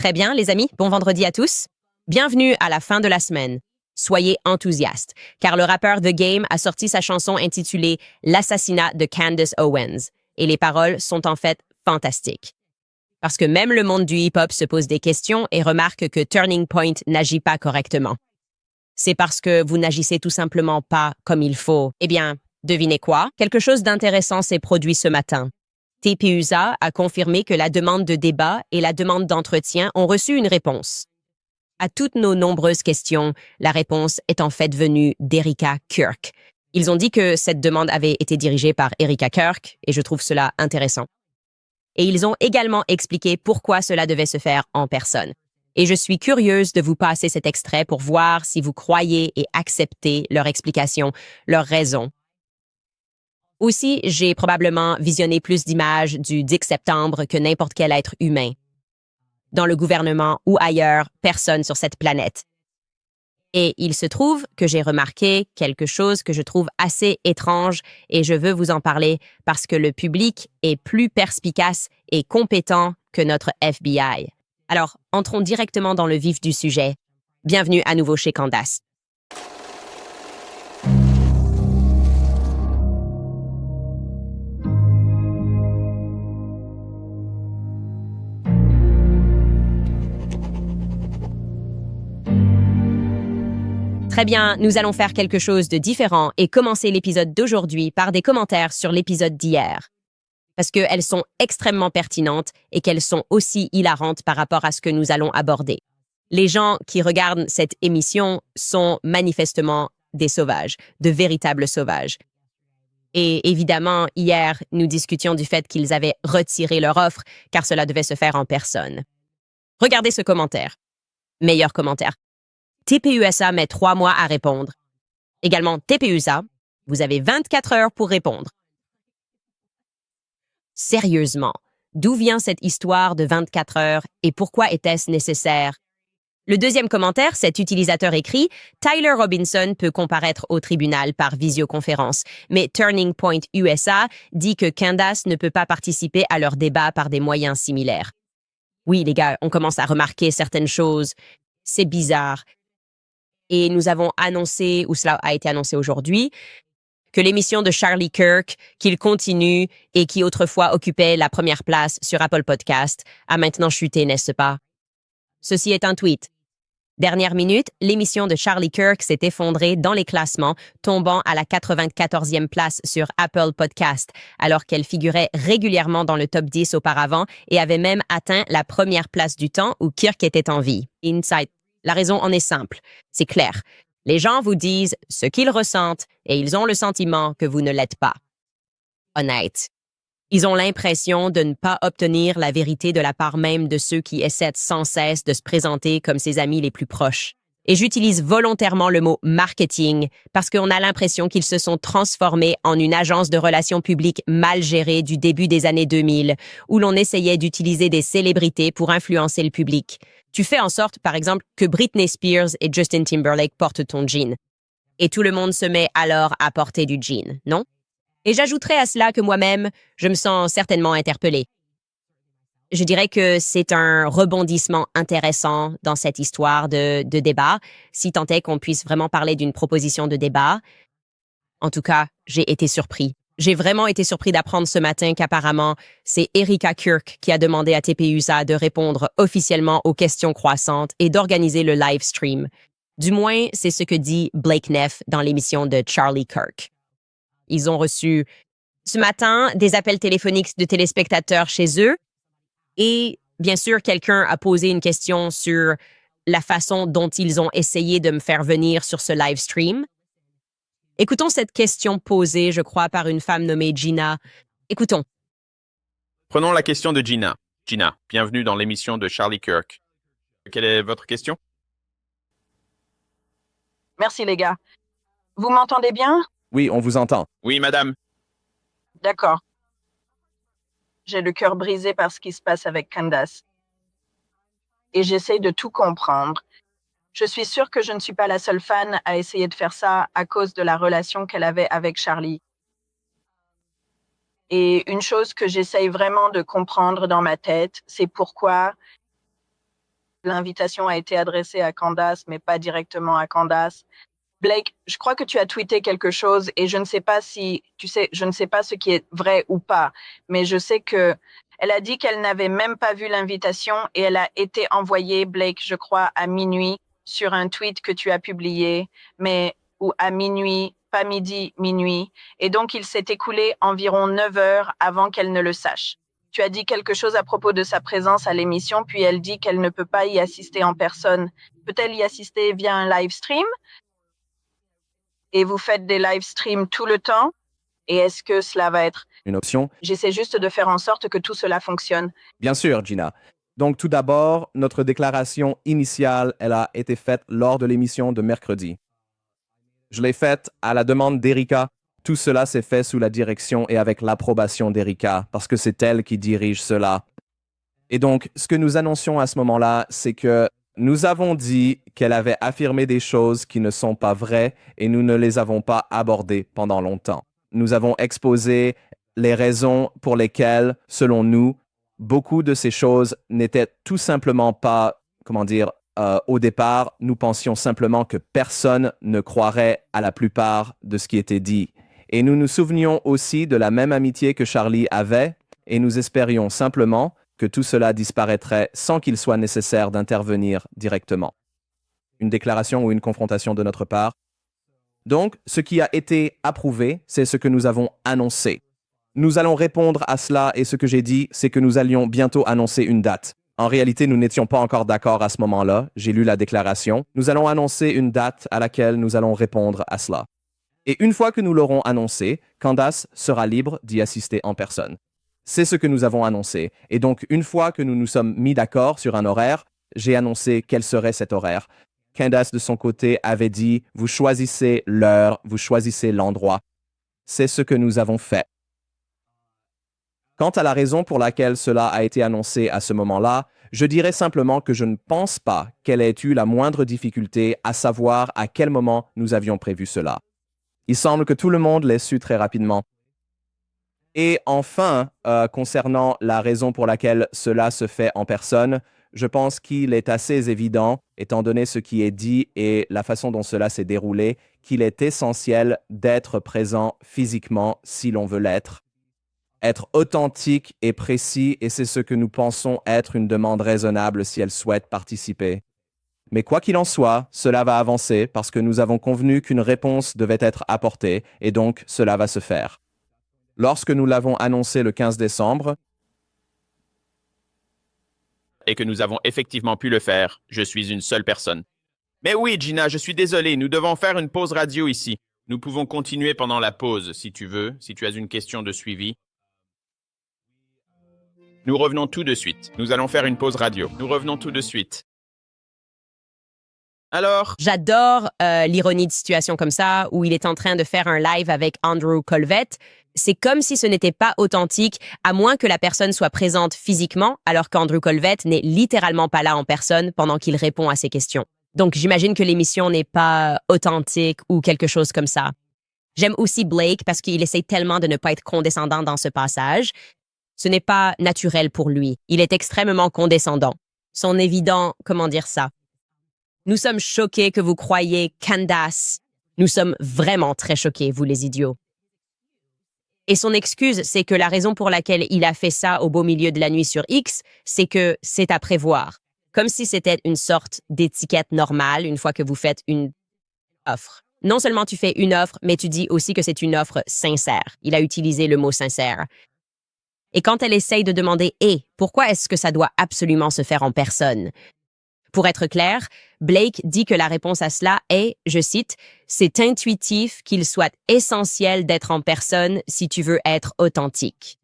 Très bien, les amis, bon vendredi à tous. Bienvenue à la fin de la semaine. Soyez enthousiastes, car le rappeur The Game a sorti sa chanson intitulée L'assassinat de Candace Owens, et les paroles sont en fait fantastiques. Parce que même le monde du hip-hop se pose des questions et remarque que Turning Point n'agit pas correctement. C'est parce que vous n'agissez tout simplement pas comme il faut. Eh bien, devinez quoi? Quelque chose d'intéressant s'est produit ce matin. TPUSA a confirmé que la demande de débat et la demande d'entretien ont reçu une réponse. À toutes nos nombreuses questions, la réponse est en fait venue d'Erika Kirk. Ils ont dit que cette demande avait été dirigée par Erika Kirk, et je trouve cela intéressant. Et ils ont également expliqué pourquoi cela devait se faire en personne. Et je suis curieuse de vous passer cet extrait pour voir si vous croyez et acceptez leur explication, leurs raisons. Aussi, j'ai probablement visionné plus d'images du 10 septembre que n'importe quel être humain. Dans le gouvernement ou ailleurs, personne sur cette planète. Et il se trouve que j'ai remarqué quelque chose que je trouve assez étrange et je veux vous en parler parce que le public est plus perspicace et compétent que notre FBI. Alors, entrons directement dans le vif du sujet. Bienvenue à nouveau chez Candace. Très bien, nous allons faire quelque chose de différent et commencer l'épisode d'aujourd'hui par des commentaires sur l'épisode d'hier. Parce qu'elles sont extrêmement pertinentes et qu'elles sont aussi hilarantes par rapport à ce que nous allons aborder. Les gens qui regardent cette émission sont manifestement des sauvages, de véritables sauvages. Et évidemment, hier, nous discutions du fait qu'ils avaient retiré leur offre car cela devait se faire en personne. Regardez ce commentaire. Meilleur commentaire. TPUSA met 3 mois à répondre. Également, TPUSA, vous avez 24 heures pour répondre. Sérieusement, d'où vient cette histoire de 24 heures et pourquoi était-ce nécessaire? Le deuxième commentaire, cet utilisateur écrit « Tyler Robinson peut comparaître au tribunal par visioconférence, mais Turning Point USA dit que Candace ne peut pas participer à leur débat par des moyens similaires. » Oui, les gars, on commence à remarquer certaines choses. C'est bizarre. Et nous avons annoncé, ou cela a été annoncé aujourd'hui, que l'émission de Charlie Kirk, qu'il continue et qui autrefois occupait la première place sur Apple Podcast, a maintenant chuté, n'est-ce pas? Ceci est un tweet. Dernière minute, l'émission de Charlie Kirk s'est effondrée dans les classements, tombant à la 94e place sur Apple Podcast, alors qu'elle figurait régulièrement dans le top 10 auparavant et avait même atteint la première place du temps où Kirk était en vie. Insight. La raison en est simple. C'est clair. Les gens vous disent ce qu'ils ressentent et ils ont le sentiment que vous ne l'êtes pas. Honnête. Ils ont l'impression de ne pas obtenir la vérité de la part même de ceux qui essaient sans cesse de se présenter comme ses amis les plus proches. Et j'utilise volontairement le mot marketing parce qu'on a l'impression qu'ils se sont transformés en une agence de relations publiques mal gérée du début des années 2000, où l'on essayait d'utiliser des célébrités pour influencer le public. Tu fais en sorte, par exemple, que Britney Spears et Justin Timberlake portent ton jean. Et tout le monde se met alors à porter du jean, non? Et j'ajouterais à cela que moi-même, je me sens certainement interpellée. Je dirais que c'est un rebondissement intéressant dans cette histoire de débat, si tant est qu'on puisse vraiment parler d'une proposition de débat. En tout cas, j'ai été surpris. J'ai vraiment été surpris d'apprendre ce matin qu'apparemment, c'est Erika Kirk qui a demandé à TPUSA de répondre officiellement aux questions croissantes et d'organiser le live stream. Du moins, c'est ce que dit Blake Neff dans l'émission de Charlie Kirk. Ils ont reçu ce matin des appels téléphoniques de téléspectateurs chez eux et bien sûr, quelqu'un a posé une question sur la façon dont ils ont essayé de me faire venir sur ce live stream. Écoutons cette question posée, je crois, par une femme nommée Gina. Écoutons. Prenons la question de Gina. Gina, bienvenue dans l'émission de Charlie Kirk. Quelle est votre question? Merci les gars. Vous m'entendez bien? Oui, on vous entend. Oui, madame. D'accord. J'ai le cœur brisé par ce qui se passe avec Candace. Et j'essaie de tout comprendre. Je suis sûre que je ne suis pas la seule fan à essayer de faire ça à cause de la relation qu'elle avait avec Charlie. Et une chose que j'essaye vraiment de comprendre dans ma tête, c'est pourquoi l'invitation a été adressée à Candace, mais pas directement à Candace. Blake, je crois que tu as tweeté quelque chose et je ne sais pas si, tu sais, je ne sais pas ce qui est vrai ou pas, mais je sais que elle a dit qu'elle n'avait même pas vu l'invitation et elle a été envoyée, Blake, je crois, à minuit sur un tweet que tu as publié, mais ou à minuit, pas midi, minuit. Et donc, il s'est écoulé environ 9 heures avant qu'elle ne le sache. Tu as dit quelque chose à propos de sa présence à l'émission, puis elle dit qu'elle ne peut pas y assister en personne. Peut-elle y assister via un live stream? Et vous faites des live streams tout le temps? Et est-ce que cela va être une option? J'essaie juste de faire en sorte que tout cela fonctionne. Bien sûr, Gina. Donc, tout d'abord, notre déclaration initiale, elle a été faite lors de l'émission de mercredi. Je l'ai faite à la demande d'Erika. Tout cela s'est fait sous la direction et avec l'approbation d'Erika, parce que c'est elle qui dirige cela. Et donc, ce que nous annoncions à ce moment-là, c'est que nous avons dit qu'elle avait affirmé des choses qui ne sont pas vraies et nous ne les avons pas abordées pendant longtemps. Nous avons exposé les raisons pour lesquelles, selon nous, beaucoup de ces choses n'étaient tout simplement pas, au départ, nous pensions simplement que personne ne croirait à la plupart de ce qui était dit. Et nous nous souvenions aussi de la même amitié que Charlie avait, et nous espérions simplement que tout cela disparaîtrait sans qu'il soit nécessaire d'intervenir directement. Une déclaration ou une confrontation de notre part. Donc, ce qui a été approuvé, c'est ce que nous avons annoncé. Nous allons répondre à cela et ce que j'ai dit, c'est que nous allions bientôt annoncer une date. En réalité, nous n'étions pas encore d'accord à ce moment-là. J'ai lu la déclaration. Nous allons annoncer une date à laquelle nous allons répondre à cela. Et une fois que nous l'aurons annoncé, Candace sera libre d'y assister en personne. C'est ce que nous avons annoncé. Et donc, une fois que nous nous sommes mis d'accord sur un horaire, j'ai annoncé quel serait cet horaire. Candace, de son côté, avait dit « Vous choisissez l'heure, vous choisissez l'endroit. » C'est ce que nous avons fait. Quant à la raison pour laquelle cela a été annoncé à ce moment-là, je dirais simplement que je ne pense pas qu'elle ait eu la moindre difficulté à savoir à quel moment nous avions prévu cela. Il semble que tout le monde l'ait su très rapidement. Et enfin, concernant la raison pour laquelle cela se fait en personne, je pense qu'il est assez évident, étant donné ce qui est dit et la façon dont cela s'est déroulé, qu'il est essentiel d'être présent physiquement si l'on veut l'être. Être authentique et précis, et c'est ce que nous pensons être une demande raisonnable si elle souhaite participer. Mais quoi qu'il en soit, cela va avancer parce que nous avons convenu qu'une réponse devait être apportée, et donc cela va se faire. Lorsque nous l'avons annoncé le 15 décembre, et que nous avons effectivement pu le faire, je suis une seule personne. Mais oui, Gina, je suis désolé, nous devons faire une pause radio ici. Nous pouvons continuer pendant la pause, si tu veux, si tu as une question de suivi. Nous revenons tout de suite. Nous allons faire une pause radio. Nous revenons tout de suite. Alors, J'adore l'ironie de situation comme ça, où il est en train de faire un live avec Andrew Colvette. C'est comme si ce n'était pas authentique, à moins que la personne soit présente physiquement, alors qu'Andrew Colvette n'est littéralement pas là en personne pendant qu'il répond à ces questions. Donc j'imagine que l'émission n'est pas authentique ou quelque chose comme ça. J'aime aussi Blake parce qu'il essaie tellement de ne pas être condescendant dans ce passage. Ce n'est pas naturel pour lui. Il est extrêmement condescendant. Son évident, comment dire ça? Nous sommes choqués que vous croyiez Candace. Nous sommes vraiment très choqués, vous les idiots. Et son excuse, c'est que la raison pour laquelle il a fait ça au beau milieu de la nuit sur X, c'est que c'est à prévoir. Comme si c'était une sorte d'étiquette normale une fois que vous faites une offre. Non seulement tu fais une offre, mais tu dis aussi que c'est une offre sincère. Il a utilisé le mot sincère. Et quand elle essaye de demander « Et pourquoi est-ce que ça doit absolument se faire en personne ?» Pour être clair, Blake dit que la réponse à cela est, je cite, « C'est intuitif qu'il soit essentiel d'être en personne si tu veux être authentique. »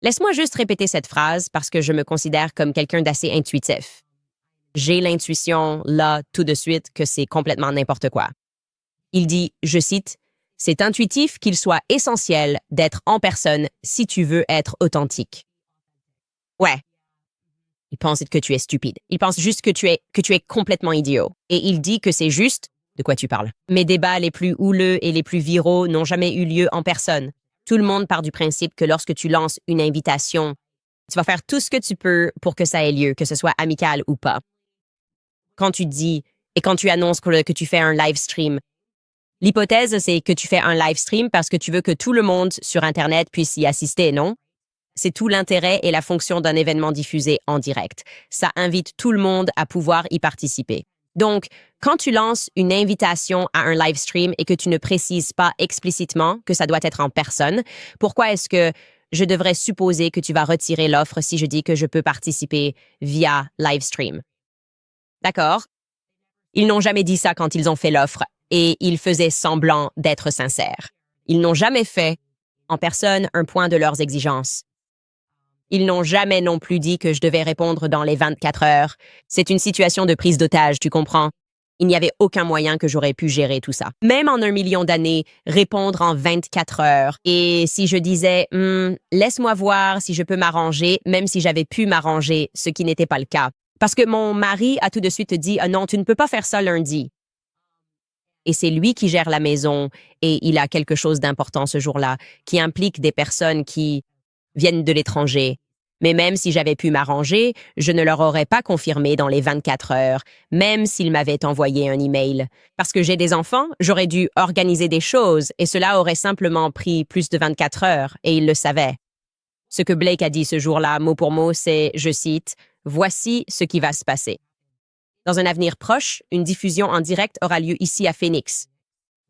Laisse-moi juste répéter cette phrase parce que je me considère comme quelqu'un d'assez intuitif. J'ai l'intuition, là, tout de suite, que c'est complètement n'importe quoi. Il dit, je cite, « C'est intuitif qu'il soit essentiel d'être en personne si tu veux être authentique. » Ouais. Il pense que tu es stupide. Il pense juste que tu es complètement idiot. Et il dit que c'est juste de quoi tu parles. Mes débats les plus houleux et les plus viraux n'ont jamais eu lieu en personne. Tout le monde part du principe que lorsque tu lances une invitation, Tu vas faire tout ce que tu peux pour que ça ait lieu, que ce soit amical ou pas. Quand tu dis et quand tu annonces que tu fais un live stream, l'hypothèse, c'est que tu fais un live stream parce que tu veux que tout le monde sur Internet puisse y assister, non? C'est tout l'intérêt et la fonction d'un événement diffusé en direct. Ça invite tout le monde à pouvoir y participer. Donc, quand tu lances une invitation à un live stream et que tu ne précises pas explicitement que ça doit être en personne, pourquoi est-ce que je devrais supposer que tu vas retirer l'offre si je dis que je peux participer via live stream? D'accord? Ils n'ont jamais dit ça quand ils ont fait l'offre et ils faisaient semblant d'être sincères. Ils n'ont jamais fait, en personne, un point de leurs exigences. Ils n'ont jamais non plus dit que je devais répondre dans les 24 heures. C'est une situation de prise d'otage, tu comprends? Il n'y avait aucun moyen que j'aurais pu gérer tout ça. Même en 1 million d'années, répondre en 24 heures. Et si je disais, laisse-moi voir si je peux m'arranger, même si j'avais pu m'arranger, ce qui n'était pas le cas. Parce que mon mari a tout de suite dit, ah non, tu ne peux pas faire ça lundi. Et c'est lui qui gère la maison et il a quelque chose d'important ce jour-là, qui implique des personnes qui viennent de l'étranger. Mais même si j'avais pu m'arranger, je ne leur aurais pas confirmé dans les 24 heures, même s'ils m'avaient envoyé un email. Parce que j'ai des enfants, j'aurais dû organiser des choses et cela aurait simplement pris plus de 24 heures et ils le savaient. Ce que Blake a dit ce jour-là, mot pour mot, c'est, je cite, « Voici ce qui va se passer. » Dans un avenir proche, une diffusion en direct aura lieu ici à Phoenix.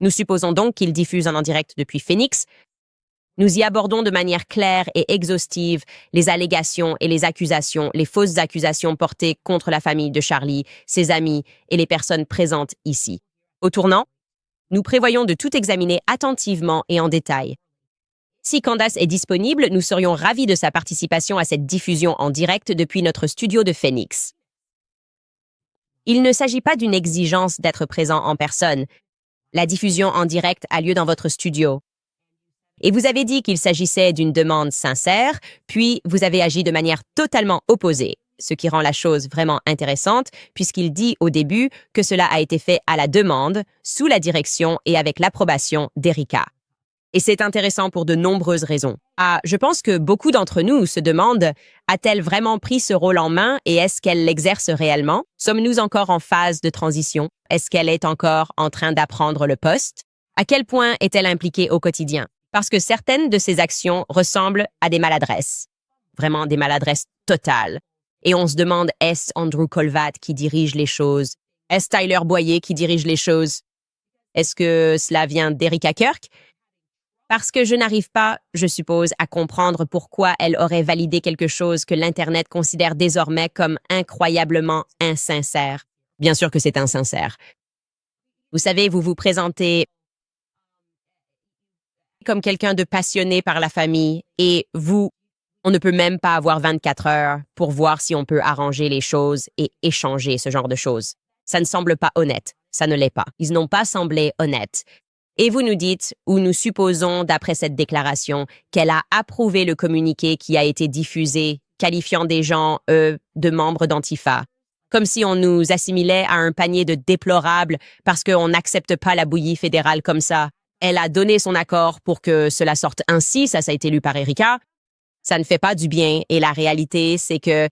Nous supposons donc qu'il diffuse en direct depuis Phoenix. Nous y abordons de manière claire et exhaustive les allégations et les accusations, les fausses accusations portées contre la famille de Charlie, ses amis et les personnes présentes ici. Au tournant, nous prévoyons de tout examiner attentivement et en détail. Si Candace est disponible, nous serions ravis de sa participation à cette diffusion en direct depuis notre studio de Phoenix. Il ne s'agit pas d'une exigence d'être présent en personne. La diffusion en direct a lieu dans votre studio. Et vous avez dit qu'il s'agissait d'une demande sincère, puis vous avez agi de manière totalement opposée, ce qui rend la chose vraiment intéressante, puisqu'il dit au début que cela a été fait à la demande, sous la direction et avec l'approbation d'Erika. Et c'est intéressant pour de nombreuses raisons. Je pense que beaucoup d'entre nous se demandent, a-t-elle vraiment pris ce rôle en main et est-ce qu'elle l'exerce réellement? Sommes-nous encore en phase de transition? Est-ce qu'elle est encore en train d'apprendre le poste? À quel point est-elle impliquée au quotidien? Parce que certaines de ces actions ressemblent à des maladresses. Vraiment des maladresses totales. Et on se demande, est-ce Andrew Kolvat qui dirige les choses? Est-ce Tyler Boyer qui dirige les choses? Est-ce que cela vient d'Erika Kirk? Parce que je n'arrive pas, je suppose, à comprendre pourquoi elle aurait validé quelque chose que l'Internet considère désormais comme incroyablement insincère. Bien sûr que c'est insincère. Vous savez, vous vous présentez comme quelqu'un de passionné par la famille et vous, on ne peut même pas avoir 24 heures pour voir si on peut arranger les choses et échanger ce genre de choses. Ça ne semble pas honnête. Ça ne l'est pas. Ils n'ont pas semblé honnêtes. Et vous nous dites, ou nous supposons d'après cette déclaration, qu'elle a approuvé le communiqué qui a été diffusé, qualifiant des gens, de membres d'Antifa. Comme si on nous assimilait à un panier de déplorables parce qu'on n'accepte pas la bouillie fédérale comme ça. Elle a donné son accord pour que cela sorte ainsi, ça a été lu par Erika. Ça ne fait pas du bien et la réalité, c'est que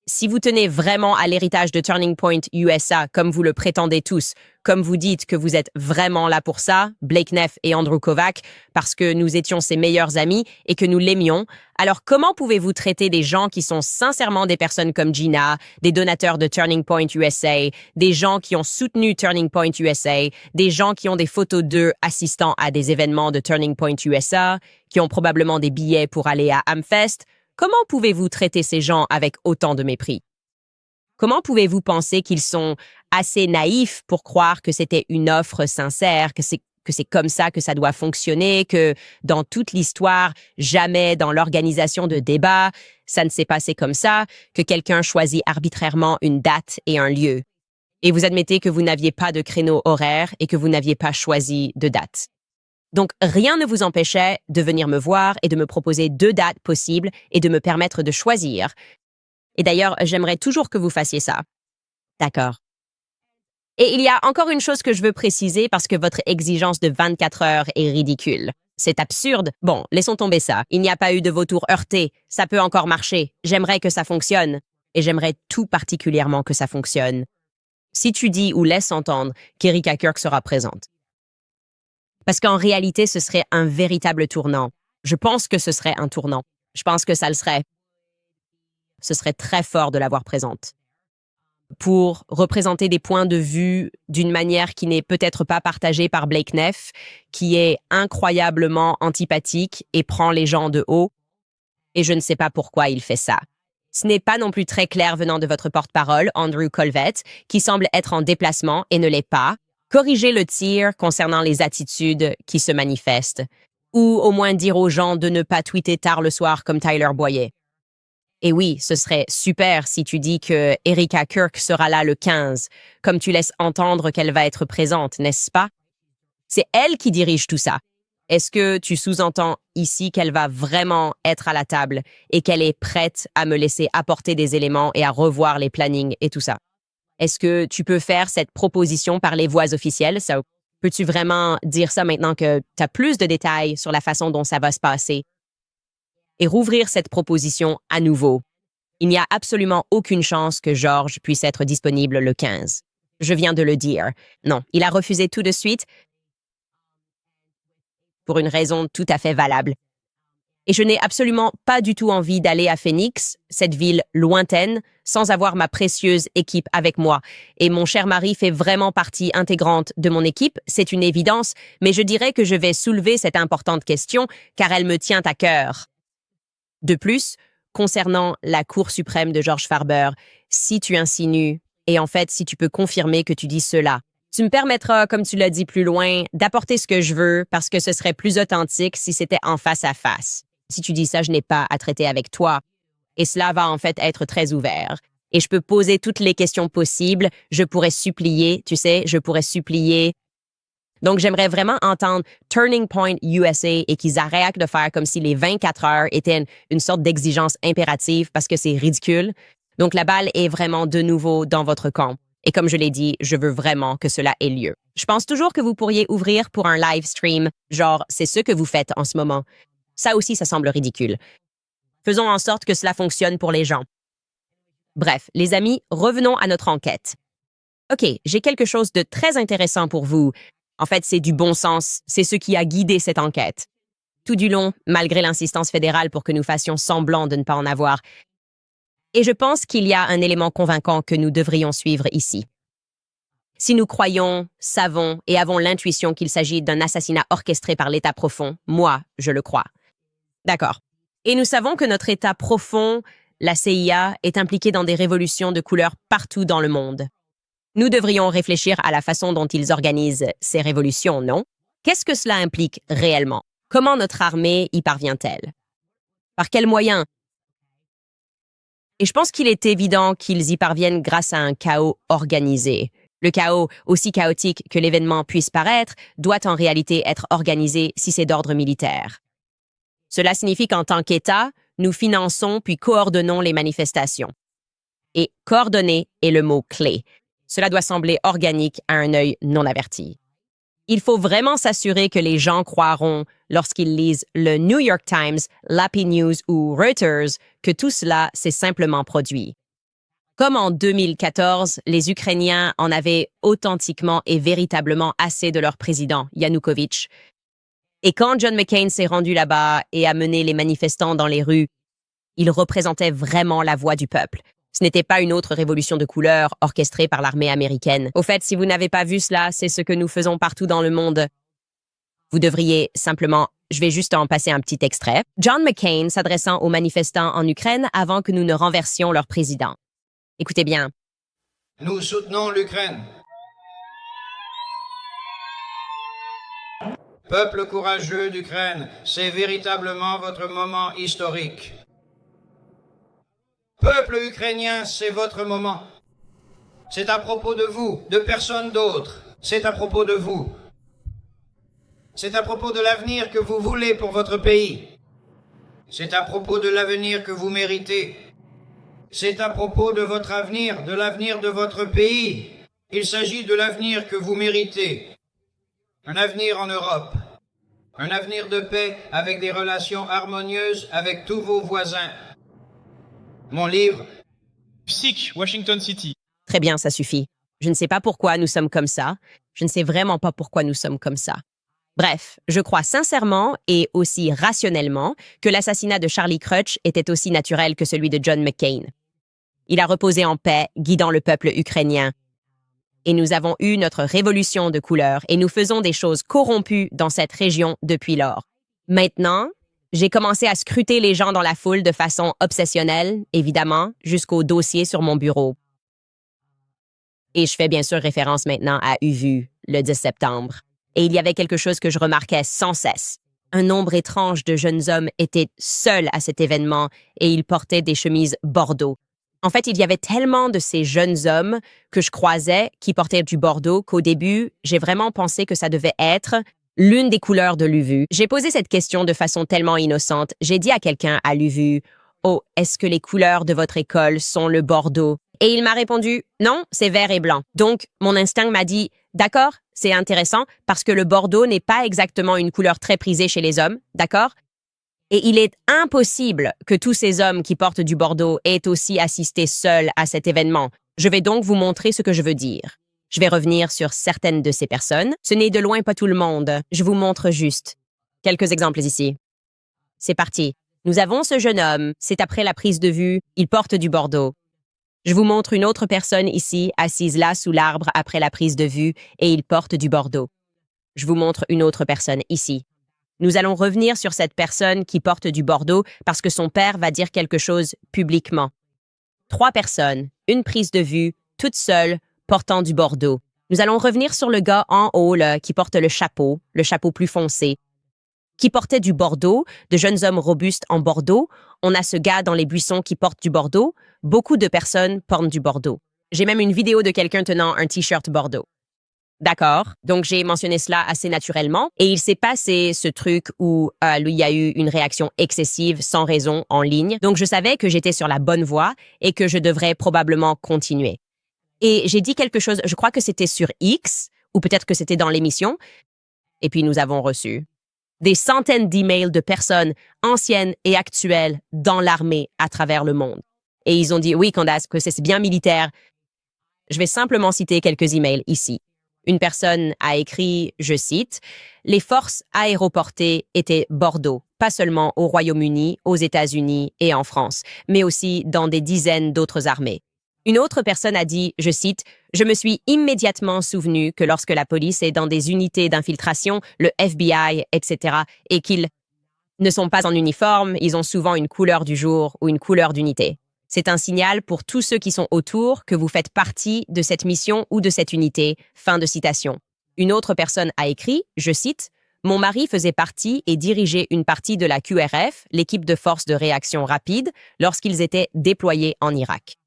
si vous tenez vraiment à l'héritage de Turning Point USA, comme vous le prétendez tous, comme vous dites que vous êtes vraiment là pour ça, Blake Neff et Andrew Kovac, parce que nous étions ses meilleurs amis et que nous l'aimions, alors comment pouvez-vous traiter des gens qui sont sincèrement des personnes comme Gina, des donateurs de Turning Point USA, des gens qui ont soutenu Turning Point USA, des gens qui ont des photos d'eux assistant à des événements de Turning Point USA, qui ont probablement des billets pour aller à Amfest? Comment pouvez-vous traiter ces gens avec autant de mépris? Comment pouvez-vous penser qu'ils sont assez naïfs pour croire que c'était une offre sincère, que c'est comme ça que ça doit fonctionner, que dans toute l'histoire, jamais dans l'organisation de débats, ça ne s'est passé comme ça, que quelqu'un choisit arbitrairement une date et un lieu. Et vous admettez que vous n'aviez pas de créneau horaire et que vous n'aviez pas choisi de date. Donc, rien ne vous empêchait de venir me voir et de me proposer 2 dates possibles et de me permettre de choisir. Et d'ailleurs, j'aimerais toujours que vous fassiez ça. D'accord. Et il y a encore une chose que je veux préciser parce que votre exigence de 24 heures est ridicule. C'est absurde. Bon, laissons tomber ça. Il n'y a pas eu de vautour heurté. Ça peut encore marcher. J'aimerais que ça fonctionne. Et j'aimerais tout particulièrement que ça fonctionne. Si tu dis ou laisses entendre qu'Erika Kirk sera présente. Parce qu'en réalité, ce serait un véritable tournant. Je pense que ce serait un tournant. Je pense que ça le serait. Ce serait très fort de l'avoir présente. Pour représenter des points de vue d'une manière qui n'est peut-être pas partagée par Blake Neff, qui est incroyablement antipathique et prend les gens de haut. Et je ne sais pas pourquoi il fait ça. Ce n'est pas non plus très clair venant de votre porte-parole, Andrew Colvett, qui semble être en déplacement et ne l'est pas. Corrigez le tir concernant les attitudes qui se manifestent. Ou au moins dire aux gens de ne pas tweeter tard le soir comme Tyler Boyer. Et oui, ce serait super si tu dis que Erika Kirk sera là le 15, comme tu laisses entendre qu'elle va être présente, n'est-ce pas? C'est elle qui dirige tout ça. Est-ce que tu sous-entends ici qu'elle va vraiment être à la table et qu'elle est prête à me laisser apporter des éléments et à revoir les plannings et tout ça? Est-ce que tu peux faire cette proposition par les voies officielles? Peux-tu vraiment dire ça maintenant que tu as plus de détails sur la façon dont ça va se passer? Et rouvrir cette proposition à nouveau. Il n'y a absolument aucune chance que George puisse être disponible le 15. Je viens de le dire. Non, il a refusé tout de suite pour une raison tout à fait valable. Et je n'ai absolument pas du tout envie d'aller à Phoenix, cette ville lointaine, sans avoir ma précieuse équipe avec moi. Et mon cher mari fait vraiment partie intégrante de mon équipe, c'est une évidence, mais je dirais que je vais soulever cette importante question car elle me tient à cœur. De plus, concernant la Cour suprême de George Farber, si tu insinues, et en fait si tu peux confirmer que tu dis cela, tu me permettras, comme tu l'as dit plus loin, d'apporter ce que je veux parce que ce serait plus authentique si c'était en face à face. Si tu dis ça, je n'ai pas à traiter avec toi. Et cela va en fait être très ouvert. Et je peux poser toutes les questions possibles. Je pourrais supplier, tu sais, je pourrais supplier. Donc, j'aimerais vraiment entendre Turning Point USA et qu'ils arrêtent de faire comme si les 24 heures étaient une sorte d'exigence impérative parce que c'est ridicule. Donc, la balle est vraiment de nouveau dans votre camp. Et comme je l'ai dit, je veux vraiment que cela ait lieu. Je pense toujours que vous pourriez ouvrir pour un live stream, genre c'est ce que vous faites en ce moment. Ça aussi, ça semble ridicule. Faisons en sorte que cela fonctionne pour les gens. Bref, les amis, revenons à notre enquête. OK, j'ai quelque chose de très intéressant pour vous. En fait, c'est du bon sens, c'est ce qui a guidé cette enquête. Tout du long, malgré l'insistance fédérale pour que nous fassions semblant de ne pas en avoir. Et je pense qu'il y a un élément convaincant que nous devrions suivre ici. Si nous croyons, savons et avons l'intuition qu'il s'agit d'un assassinat orchestré par l'État profond, moi, je le crois. D'accord. Et nous savons que notre État profond, la CIA, est impliqué dans des révolutions de couleur partout dans le monde. Nous devrions réfléchir à la façon dont ils organisent ces révolutions, non? Qu'est-ce que cela implique réellement? Comment notre armée y parvient-elle? Par quels moyens? Et je pense qu'il est évident qu'ils y parviennent grâce à un chaos organisé. Le chaos, aussi chaotique que l'événement puisse paraître, doit en réalité être organisé si c'est d'ordre militaire. Cela signifie qu'en tant qu'État, nous finançons puis coordonnons les manifestations. Et coordonner est le mot clé. Cela doit sembler organique à un œil non averti. Il faut vraiment s'assurer que les gens croiront, lorsqu'ils lisent le New York Times, l'AP News ou Reuters, que tout cela s'est simplement produit. Comme en 2014, les Ukrainiens en avaient authentiquement et véritablement assez de leur président, Yanukovych. Et quand John McCain s'est rendu là-bas et a mené les manifestants dans les rues, il représentait vraiment la voix du peuple. Ce n'était pas une autre révolution de couleur orchestrée par l'armée américaine. Au fait, si vous n'avez pas vu cela, c'est ce que nous faisons partout dans le monde. Vous devriez simplement... Je vais juste en passer un petit extrait. John McCain s'adressant aux manifestants en Ukraine avant que nous ne renversions leur président. Écoutez bien. Nous soutenons l'Ukraine. Peuple courageux d'Ukraine, c'est véritablement votre moment historique. Peuple ukrainien, c'est votre moment. C'est à propos de vous, de personne d'autre. C'est à propos de vous. C'est à propos de l'avenir que vous voulez pour votre pays. C'est à propos de l'avenir que vous méritez. C'est à propos de votre avenir, de l'avenir de votre pays. Il s'agit de l'avenir que vous méritez. Un avenir en Europe. Un avenir de paix avec des relations harmonieuses avec tous vos voisins. Mon livre, Psych, Washington City. Très bien, ça suffit. Je ne sais pas pourquoi nous sommes comme ça. Je ne sais vraiment pas pourquoi nous sommes comme ça. Bref, je crois sincèrement et aussi rationnellement que l'assassinat de Charlie Crutch était aussi naturel que celui de John McCain. Il a reposé en paix, guidant le peuple ukrainien. Et nous avons eu notre révolution de couleur et nous faisons des choses corrompues dans cette région depuis lors. Maintenant, j'ai commencé à scruter les gens dans la foule de façon obsessionnelle, évidemment, jusqu'au dossier sur mon bureau. Et je fais bien sûr référence maintenant à Uvu, le 10 septembre. Et il y avait quelque chose que je remarquais sans cesse. Un nombre étrange de jeunes hommes étaient seuls à cet événement et ils portaient des chemises bordeaux. En fait, il y avait tellement de ces jeunes hommes que je croisais qui portaient du bordeaux qu'au début, j'ai vraiment pensé que ça devait être l'une des couleurs de l'UVU. J'ai posé cette question de façon tellement innocente. J'ai dit à quelqu'un à l'UVU, « Oh, est-ce que les couleurs de votre école sont le bordeaux? » Et il m'a répondu, « Non, c'est vert et blanc. » Donc, mon instinct m'a dit, « D'accord, c'est intéressant parce que le bordeaux n'est pas exactement une couleur très prisée chez les hommes, d'accord? Et il est impossible que tous ces hommes qui portent du bordeaux aient aussi assisté seuls à cet événement. Je vais donc vous montrer ce que je veux dire. Je vais revenir sur certaines de ces personnes. Ce n'est de loin pas tout le monde. Je vous montre juste quelques exemples ici. C'est parti. Nous avons ce jeune homme. C'est après la prise de vue. Il porte du bordeaux. Je vous montre une autre personne ici, assise là sous l'arbre après la prise de vue, et il porte du bordeaux. Je vous montre une autre personne ici. Nous allons revenir sur cette personne qui porte du bordeaux parce que son père va dire quelque chose publiquement. 3 personnes, une prise de vue, toute seule, portant du bordeaux. Nous allons revenir sur le gars en haut là, qui porte le chapeau plus foncé, qui portait du bordeaux, de jeunes hommes robustes en bordeaux. On a ce gars dans les buissons qui porte du bordeaux. Beaucoup de personnes portent du bordeaux. J'ai même une vidéo de quelqu'un tenant un t-shirt bordeaux. D'accord, donc j'ai mentionné cela assez naturellement et il s'est passé ce truc où il y a eu une réaction excessive sans raison en ligne. Donc je savais que j'étais sur la bonne voie et que je devrais probablement continuer. Et j'ai dit quelque chose, je crois que c'était sur X ou peut-être que c'était dans l'émission. Et puis nous avons reçu des centaines d'emails de personnes anciennes et actuelles dans l'armée à travers le monde. Et ils ont dit, oui, Candace, que c'est bien militaire. Je vais simplement citer quelques emails ici. Une personne a écrit, je cite, « Les forces aéroportées étaient Bordeaux, pas seulement au Royaume-Uni, aux États-Unis et en France, mais aussi dans des dizaines d'autres armées. » Une autre personne a dit, je cite, « Je me suis immédiatement souvenu que lorsque la police est dans des unités d'infiltration, le FBI, etc., et qu'ils ne sont pas en uniforme, ils ont souvent une couleur du jour ou une couleur d'unité. C'est un signal pour tous ceux qui sont autour que vous faites partie de cette mission ou de cette unité. » Fin de citation. Une autre personne a écrit, je cite, « Mon mari faisait partie et dirigeait une partie de la QRF, l'équipe de forces de réaction rapide, lorsqu'ils étaient déployés en Irak. »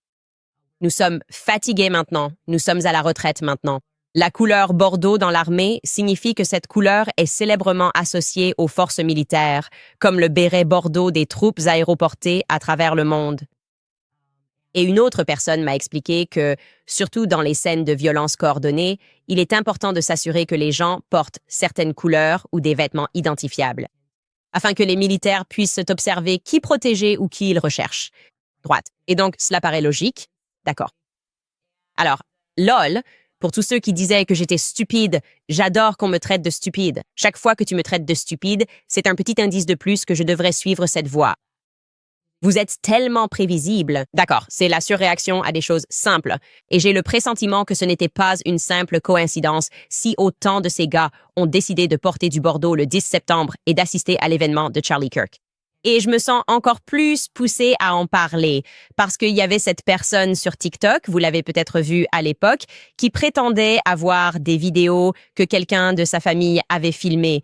Nous sommes fatigués maintenant, nous sommes à la retraite maintenant. La couleur bordeaux dans l'armée signifie que cette couleur est célèbrement associée aux forces militaires, comme le béret bordeaux des troupes aéroportées à travers le monde. Et une autre personne m'a expliqué que, surtout dans les scènes de violence coordonnée, il est important de s'assurer que les gens portent certaines couleurs ou des vêtements identifiables, afin que les militaires puissent observer qui protéger ou qui ils recherchent. Droite. Et donc, cela paraît logique. D'accord. Alors, lol, pour tous ceux qui disaient que j'étais stupide, j'adore qu'on me traite de stupide. Chaque fois que tu me traites de stupide, c'est un petit indice de plus que je devrais suivre cette voie. Vous êtes tellement prévisible. D'accord, c'est la surréaction à des choses simples. Et j'ai le pressentiment que ce n'était pas une simple coïncidence si autant de ces gars ont décidé de porter du bordeaux le 10 septembre et d'assister à l'événement de Charlie Kirk. Et je me sens encore plus poussée à en parler parce qu'il y avait cette personne sur TikTok, vous l'avez peut-être vu à l'époque, qui prétendait avoir des vidéos que quelqu'un de sa famille avait filmées.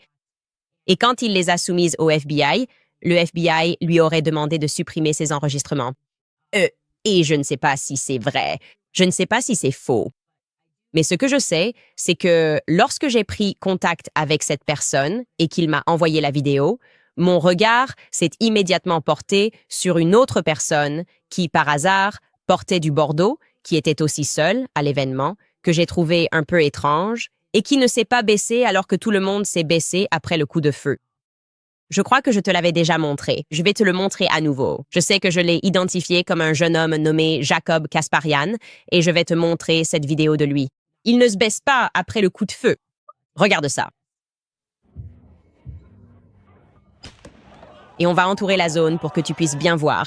Et quand il les a soumises au FBI, le FBI lui aurait demandé de supprimer ces enregistrements. Et je ne sais pas si c'est vrai. Je ne sais pas si c'est faux. Mais ce que je sais, c'est que lorsque j'ai pris contact avec cette personne et qu'il m'a envoyé la vidéo, mon regard s'est immédiatement porté sur une autre personne qui, par hasard, portait du bordeaux, qui était aussi seule à l'événement, que j'ai trouvé un peu étrange et qui ne s'est pas baissé alors que tout le monde s'est baissé après le coup de feu. Je crois que je te l'avais déjà montré. Je vais te le montrer à nouveau. Je sais que je l'ai identifié comme un jeune homme nommé Jacob Kasparian et je vais te montrer cette vidéo de lui. Il ne se baisse pas après le coup de feu. Regarde ça. Et on va entourer la zone pour que tu puisses bien voir.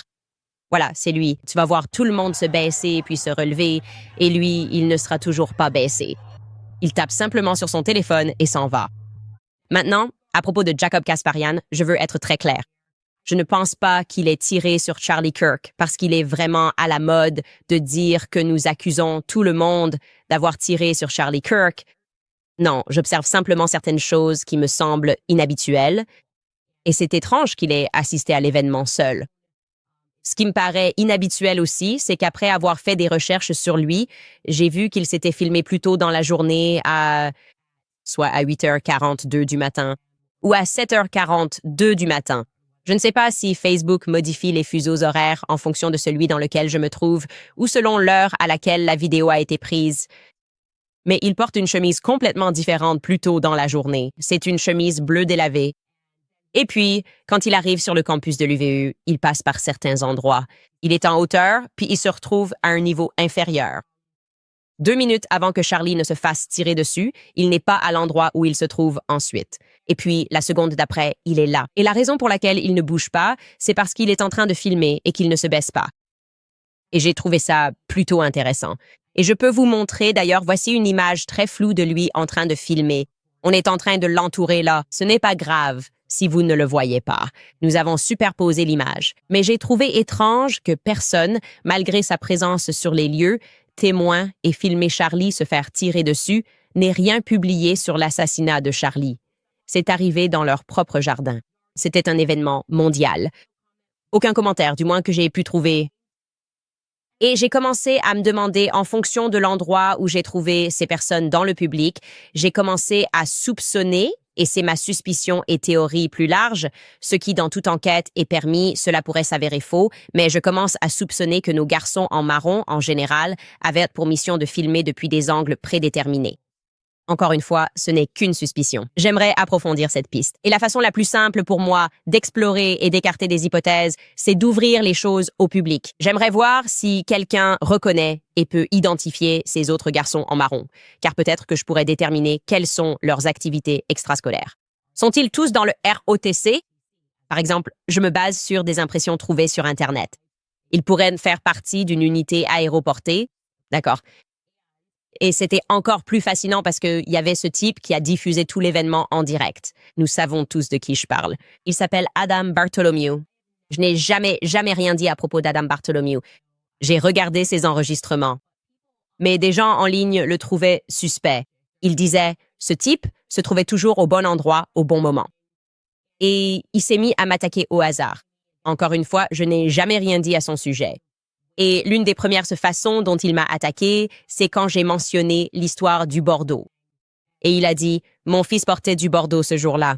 Voilà, c'est lui. Tu vas voir tout le monde se baisser puis se relever et lui, il ne sera toujours pas baissé. Il tape simplement sur son téléphone et s'en va. Maintenant, à propos de Jacob Kasparian, je veux être très clair. Je ne pense pas qu'il ait tiré sur Charlie Kirk parce qu'il est vraiment à la mode de dire que nous accusons tout le monde d'avoir tiré sur Charlie Kirk. Non, j'observe simplement certaines choses qui me semblent inhabituelles et c'est étrange qu'il ait assisté à l'événement seul. Ce qui me paraît inhabituel aussi, c'est qu'après avoir fait des recherches sur lui, j'ai vu qu'il s'était filmé plus tôt dans la journée soit à 8h42 du matin ou à 7h42 du matin. Je ne sais pas si Facebook modifie les fuseaux horaires en fonction de celui dans lequel je me trouve ou selon l'heure à laquelle la vidéo a été prise. Mais il porte une chemise complètement différente plus tôt dans la journée. C'est une chemise bleue délavée. Et puis, quand il arrive sur le campus de l'UVU, il passe par certains endroits. Il est en hauteur, puis il se retrouve à un niveau inférieur. 2 minutes avant que Charlie ne se fasse tirer dessus, il n'est pas à l'endroit où il se trouve ensuite. Et puis, la seconde d'après, il est là. Et la raison pour laquelle il ne bouge pas, c'est parce qu'il est en train de filmer et qu'il ne se baisse pas. Et j'ai trouvé ça plutôt intéressant. Et je peux vous montrer, d'ailleurs, voici une image très floue de lui en train de filmer. On est en train de l'entourer là. Ce n'est pas grave si vous ne le voyez pas. Nous avons superposé l'image. Mais j'ai trouvé étrange que personne, malgré sa présence sur les lieux, témoin et filmer Charlie se faire tirer dessus, n'ait rien publié sur l'assassinat de Charlie. C'est arrivé dans leur propre jardin. C'était un événement mondial. Aucun commentaire, du moins que j'ai pu trouver. Et j'ai commencé à me demander, en fonction de l'endroit où j'ai trouvé ces personnes dans le public, j'ai commencé à soupçonner, et c'est ma suspicion et théorie plus large, ce qui dans toute enquête est permis, cela pourrait s'avérer faux, mais je commence à soupçonner que nos garçons en marron, en général, avaient pour mission de filmer depuis des angles prédéterminés. Encore une fois, ce n'est qu'une suspicion. J'aimerais approfondir cette piste. Et la façon la plus simple pour moi d'explorer et d'écarter des hypothèses, c'est d'ouvrir les choses au public. J'aimerais voir si quelqu'un reconnaît et peut identifier ces autres garçons en marron, car peut-être que je pourrais déterminer quelles sont leurs activités extrascolaires. Sont-ils tous dans le ROTC? Par exemple, je me base sur des impressions trouvées sur Internet. Ils pourraient faire partie d'une unité aéroportée. D'accord. Et c'était encore plus fascinant parce qu'il y avait ce type qui a diffusé tout l'événement en direct. Nous savons tous de qui je parle. Il s'appelle Adam Bartholomew. Je n'ai jamais rien dit à propos d'Adam Bartholomew. J'ai regardé ses enregistrements. Mais des gens en ligne le trouvaient suspect. Ils disaient, ce type se trouvait toujours au bon endroit, au bon moment. Et il s'est mis à m'attaquer au hasard. Encore une fois, je n'ai jamais rien dit à son sujet. Et l'une des premières façons dont il m'a attaqué, c'est quand j'ai mentionné l'histoire du Bordeaux. Et il a dit, mon fils portait du Bordeaux ce jour-là.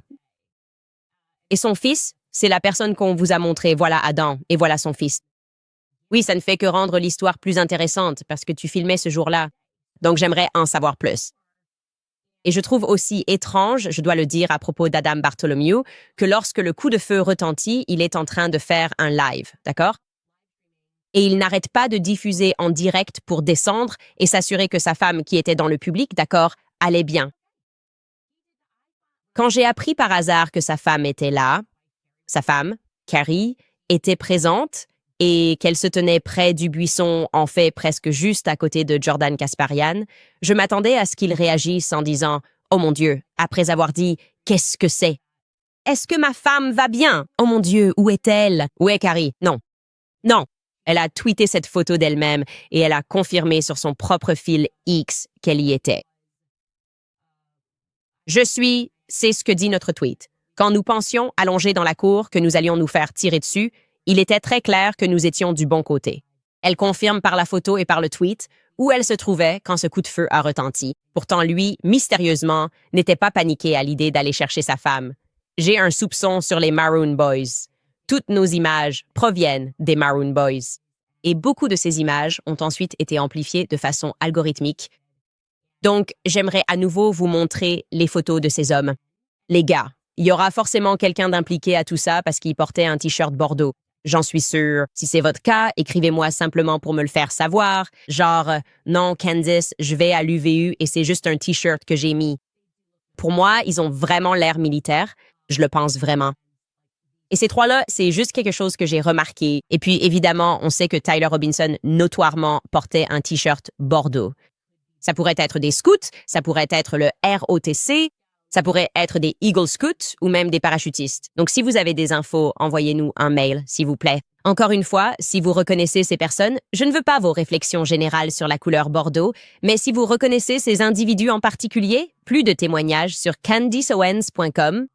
Et son fils, c'est la personne qu'on vous a montrée. Voilà Adam, et voilà son fils. Oui, ça ne fait que rendre l'histoire plus intéressante parce que tu filmais ce jour-là. Donc j'aimerais en savoir plus. Et je trouve aussi étrange, je dois le dire à propos d'Adam Bartholomew, que lorsque le coup de feu retentit, il est en train de faire un live, d'accord? Et il n'arrête pas de diffuser en direct pour descendre et s'assurer que sa femme, qui était dans le public, d'accord, allait bien. Quand j'ai appris par hasard que sa femme était là, sa femme, Carrie, était présente et qu'elle se tenait près du buisson, en fait presque juste à côté de Jordan Kasparian, je m'attendais à ce qu'il réagisse en disant « Oh mon Dieu », après avoir dit « Qu'est-ce que c'est ?»« Est-ce que ma femme va bien? Oh mon Dieu, où est-elle? Où est Carrie? » Non. Non. Elle a tweeté cette photo d'elle-même et elle a confirmé sur son propre fil X qu'elle y était. C'est ce que dit notre tweet. Quand nous pensions, allongés dans la cour, que nous allions nous faire tirer dessus, il était très clair que nous étions du bon côté. Elle confirme par la photo et par le tweet où elle se trouvait quand ce coup de feu a retenti. Pourtant, lui, mystérieusement, n'était pas paniqué à l'idée d'aller chercher sa femme. J'ai un soupçon sur les Maroon Boys. Toutes nos images proviennent des Maroon Boys. Et beaucoup de ces images ont ensuite été amplifiées de façon algorithmique. Donc, j'aimerais à nouveau vous montrer les photos de ces hommes. Les gars, il y aura forcément quelqu'un d'impliqué à tout ça parce qu'il portait un t-shirt bordeaux. J'en suis sûre. Si c'est votre cas, écrivez-moi simplement pour me le faire savoir. Genre, non, Candice, je vais à l'UVU et c'est juste un t-shirt que j'ai mis. Pour moi, ils ont vraiment l'air militaire. Je le pense vraiment. Et ces trois-là, c'est juste quelque chose que j'ai remarqué. Et puis, évidemment, on sait que Tyler Robinson, notoirement, portait un t-shirt bordeaux. Ça pourrait être des scouts, ça pourrait être le ROTC, ça pourrait être des Eagle Scouts ou même des parachutistes. Donc, si vous avez des infos, envoyez-nous un mail, s'il vous plaît. Encore une fois, si vous reconnaissez ces personnes, je ne veux pas vos réflexions générales sur la couleur bordeaux, mais si vous reconnaissez ces individus en particulier, plus de témoignages sur candiceowens.com.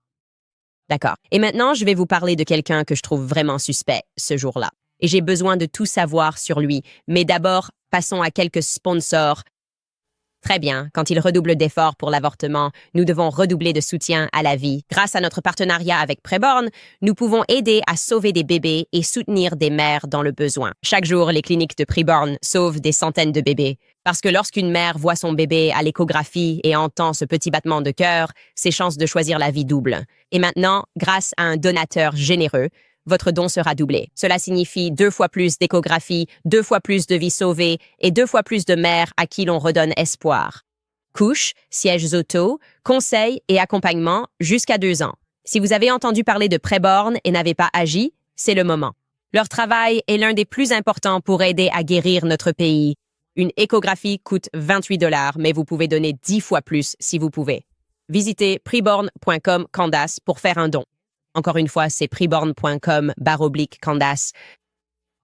D'accord. Et maintenant, je vais vous parler de quelqu'un que je trouve vraiment suspect ce jour-là. Et j'ai besoin de tout savoir sur lui. Mais d'abord, passons à quelques sponsors. Très bien, quand il redouble d'efforts pour l'avortement, nous devons redoubler de soutien à la vie. Grâce à notre partenariat avec Preborn, nous pouvons aider à sauver des bébés et soutenir des mères dans le besoin. Chaque jour, les cliniques de Preborn sauvent des centaines de bébés. Parce que lorsqu'une mère voit son bébé à l'échographie et entend ce petit battement de cœur, ses chances de choisir la vie doublent. Et maintenant, grâce à un donateur généreux, votre don sera doublé. Cela signifie 2 fois plus d'échographies, 2 fois plus de vies sauvées et 2 fois plus de mères à qui l'on redonne espoir. Couches, sièges auto, conseils et accompagnement jusqu'à 2 ans. Si vous avez entendu parler de Preborn et n'avez pas agi, c'est le moment. Leur travail est l'un des plus importants pour aider à guérir notre pays. Une échographie coûte 28 $, mais vous pouvez donner 10 fois plus si vous pouvez. Visitez preborn.com Candace pour faire un don. Encore une fois, c'est preborn.com/Candace.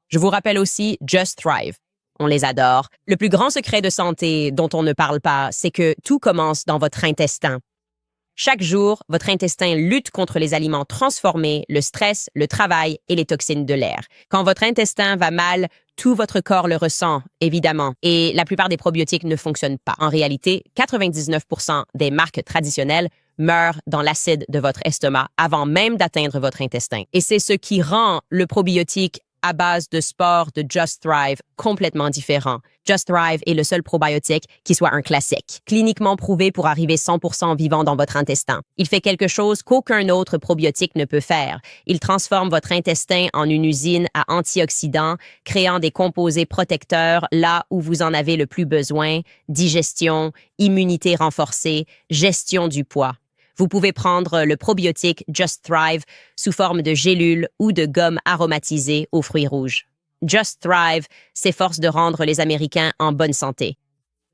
Je vous rappelle aussi Just Thrive. On les adore. Le plus grand secret de santé dont on ne parle pas, c'est que tout commence dans votre intestin. Chaque jour, votre intestin lutte contre les aliments transformés, le stress, le travail et les toxines de l'air. Quand votre intestin va mal, tout votre corps le ressent, évidemment. Et la plupart des probiotiques ne fonctionnent pas. En réalité, 99% des marques traditionnelles meurent dans l'acide de votre estomac avant même d'atteindre votre intestin. Et c'est ce qui rend le probiotique à base de sport de Just Thrive complètement différent. Just Thrive est le seul probiotique qui soit un classique, cliniquement prouvé pour arriver 100% vivant dans votre intestin. Il fait quelque chose qu'aucun autre probiotique ne peut faire. Il transforme votre intestin en une usine à antioxydants, créant des composés protecteurs là où vous en avez le plus besoin, digestion, immunité renforcée, gestion du poids. Vous pouvez prendre le probiotique Just Thrive sous forme de gélules ou de gomme aromatisée aux fruits rouges. Just Thrive s'efforce de rendre les Américains en bonne santé.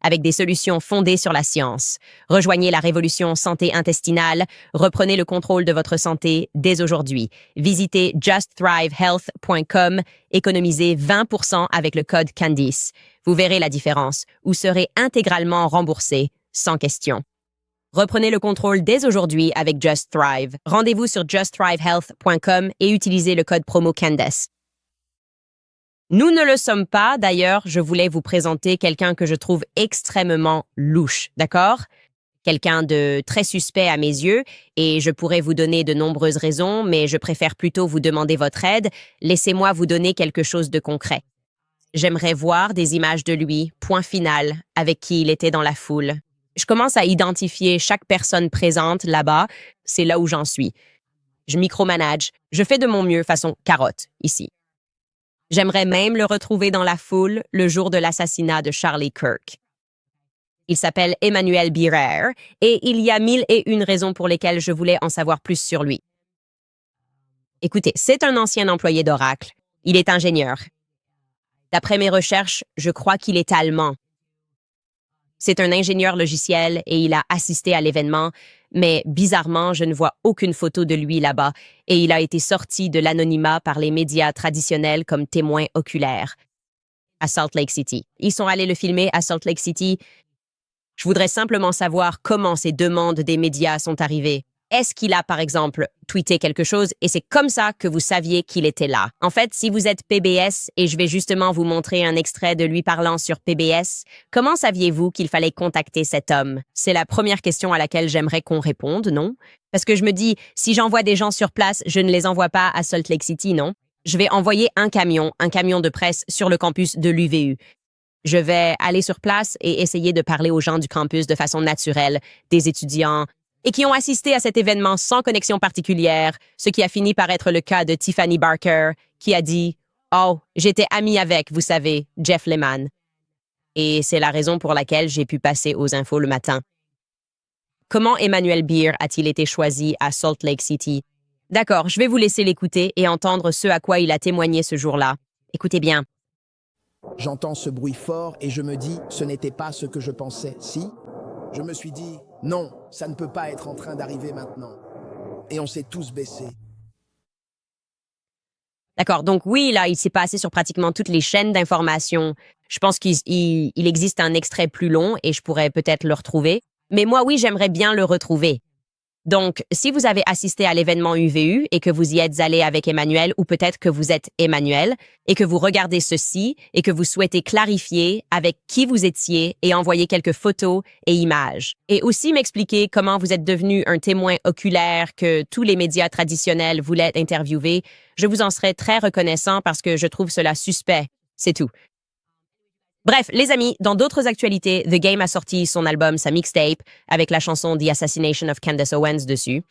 Avec des solutions fondées sur la science. Rejoignez la révolution santé intestinale, reprenez le contrôle de votre santé dès aujourd'hui. Visitez justthrivehealth.com, économisez 20% avec le code Candice. Vous verrez la différence ou serez intégralement remboursé, sans question. Reprenez le contrôle dès aujourd'hui avec Just Thrive. Rendez-vous sur justthrivehealth.com et utilisez le code promo Candace. Nous ne le sommes pas, d'ailleurs, je voulais vous présenter quelqu'un que je trouve extrêmement louche, d'accord? Quelqu'un de très suspect à mes yeux, et je pourrais vous donner de nombreuses raisons, mais je préfère plutôt vous demander votre aide. Laissez-moi vous donner quelque chose de concret. J'aimerais voir des images de lui, point final, avec qui il était dans la foule. Je commence à identifier chaque personne présente là-bas. C'est là où j'en suis. Je micromanage. Je fais de mon mieux façon carotte, ici. J'aimerais même le retrouver dans la foule le jour de l'assassinat de Charlie Kirk. Il s'appelle Emmanuel Birer et il y a 1001 raisons pour lesquelles je voulais en savoir plus sur lui. Écoutez, c'est un ancien employé d'Oracle. Il est ingénieur. D'après mes recherches, je crois qu'il est allemand. C'est un ingénieur logiciel et il a assisté à l'événement, mais bizarrement, je ne vois aucune photo de lui là-bas et il a été sorti de l'anonymat par les médias traditionnels comme témoin oculaire à Salt Lake City. Ils sont allés le filmer à Salt Lake City. Je voudrais simplement savoir comment ces demandes des médias sont arrivées. Est-ce qu'il a, par exemple, tweeté quelque chose et c'est comme ça que vous saviez qu'il était là? En fait, si vous êtes PBS et je vais justement vous montrer un extrait de lui parlant sur PBS, comment saviez-vous qu'il fallait contacter cet homme? C'est la première question à laquelle j'aimerais qu'on réponde, non? Parce que je me dis, si j'envoie des gens sur place, je ne les envoie pas à Salt Lake City, non? Je vais envoyer un camion de presse sur le campus de l'UVU. Je vais aller sur place et essayer de parler aux gens du campus de façon naturelle, des étudiants, et qui ont assisté à cet événement sans connexion particulière, ce qui a fini par être le cas de Tiffany Barker, qui a dit « Oh, j'étais amie avec, vous savez, Jeff Lehman. » Et c'est la raison pour laquelle j'ai pu passer aux infos le matin. Comment Emmanuel Beer a-t-il été choisi à Salt Lake City? D'accord, je vais vous laisser l'écouter et entendre ce à quoi il a témoigné ce jour-là. Écoutez bien. J'entends ce bruit fort et je me dis, ce n'était pas ce que je pensais, si? Je me suis dit, non, ça ne peut pas être en train d'arriver maintenant. Et on s'est tous baissés. D'accord, donc oui, là, il s'est passé sur pratiquement toutes les chaînes d'information. Je pense qu'il existe un extrait plus long et je pourrais peut-être le retrouver. Mais moi, oui, j'aimerais bien le retrouver. Donc, si vous avez assisté à l'événement UVU et que vous y êtes allé avec Emmanuel, ou peut-être que vous êtes Emmanuel, et que vous regardez ceci et que vous souhaitez clarifier avec qui vous étiez et envoyer quelques photos et images. Et aussi m'expliquer comment vous êtes devenu un témoin oculaire que tous les médias traditionnels voulaient interviewer, je vous en serais très reconnaissant parce que je trouve cela suspect. C'est tout. Bref, les amis, dans d'autres actualités, The Game a sorti son album, sa mixtape, avec la chanson The Assassination of Candace Owens dessus.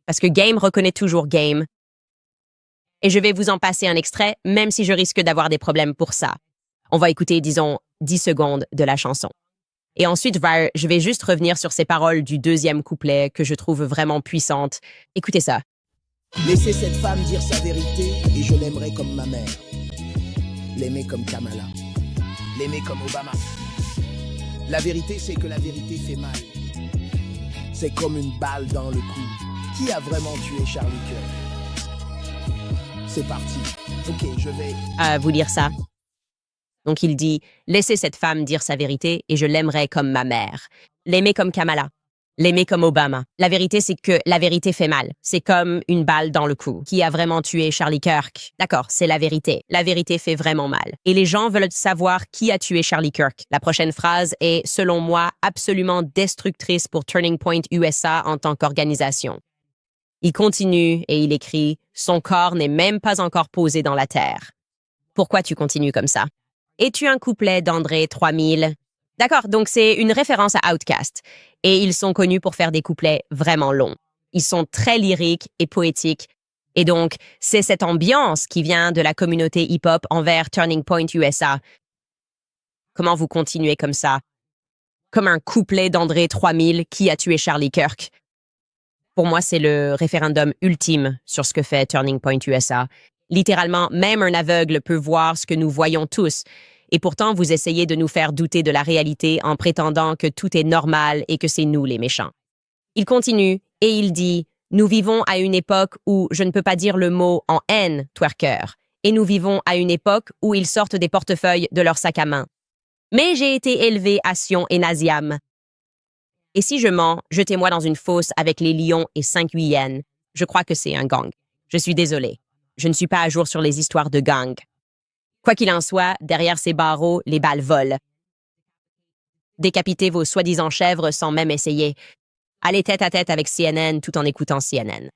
Parce que Game reconnaît toujours Game. Et je vais vous en passer un extrait, même si je risque d'avoir des problèmes pour ça. On va écouter, disons, 10 secondes de la chanson. Et ensuite, je vais juste revenir sur ces paroles du deuxième couplet que je trouve vraiment puissantes. Écoutez ça. Laissez cette femme dire sa vérité et je l'aimerai comme ma mère. L'aimer comme Kamala. L'aimer comme Obama. La vérité, c'est que la vérité fait mal. C'est comme une balle dans le cou. Qui a vraiment tué Charlie Kirk? C'est parti. Ok, je vais... Vous lire ça. Donc il dit « Laissez cette femme dire sa vérité et je l'aimerai comme ma mère. L'aimer comme Kamala. L'aimer comme Obama. La vérité, c'est que la vérité fait mal. C'est comme une balle dans le cou. Qui a vraiment tué Charlie Kirk? D'accord, c'est la vérité. La vérité fait vraiment mal. Et les gens veulent savoir qui a tué Charlie Kirk. La prochaine phrase est, selon moi, absolument destructrice pour Turning Point USA en tant qu'organisation. Il continue et il écrit « Son corps n'est même pas encore posé dans la terre. » Pourquoi tu continues comme ça? Es-tu un couplet d'André 3000? D'accord, donc c'est une référence à Outkast. Et ils sont connus pour faire des couplets vraiment longs. Ils sont très lyriques et poétiques. Et donc, c'est cette ambiance qui vient de la communauté hip-hop envers Turning Point USA. Comment vous continuez comme ça? Comme un couplet d'André 3000 qui a tué Charlie Kirk. Pour moi, c'est le référendum ultime sur ce que fait Turning Point USA. Littéralement, même un aveugle peut voir ce que nous voyons tous. Et pourtant, vous essayez de nous faire douter de la réalité en prétendant que tout est normal et que c'est nous les méchants. Il continue et il dit « Nous vivons à une époque où je ne peux pas dire le mot en haine, twerker. Et nous vivons à une époque où ils sortent des portefeuilles de leur sac à main. Mais j'ai été élevé à Sion et Naziam. Et si je mens, jetez-moi dans une fosse avec les lions et 5 hyènes. Je crois que c'est un gang. Je suis désolé. Je ne suis pas à jour sur les histoires de gangs. Quoi qu'il en soit, derrière ces barreaux, les balles volent. Décapitez vos soi-disant chèvres sans même essayer. Allez tête à tête avec CNN tout en écoutant CNN.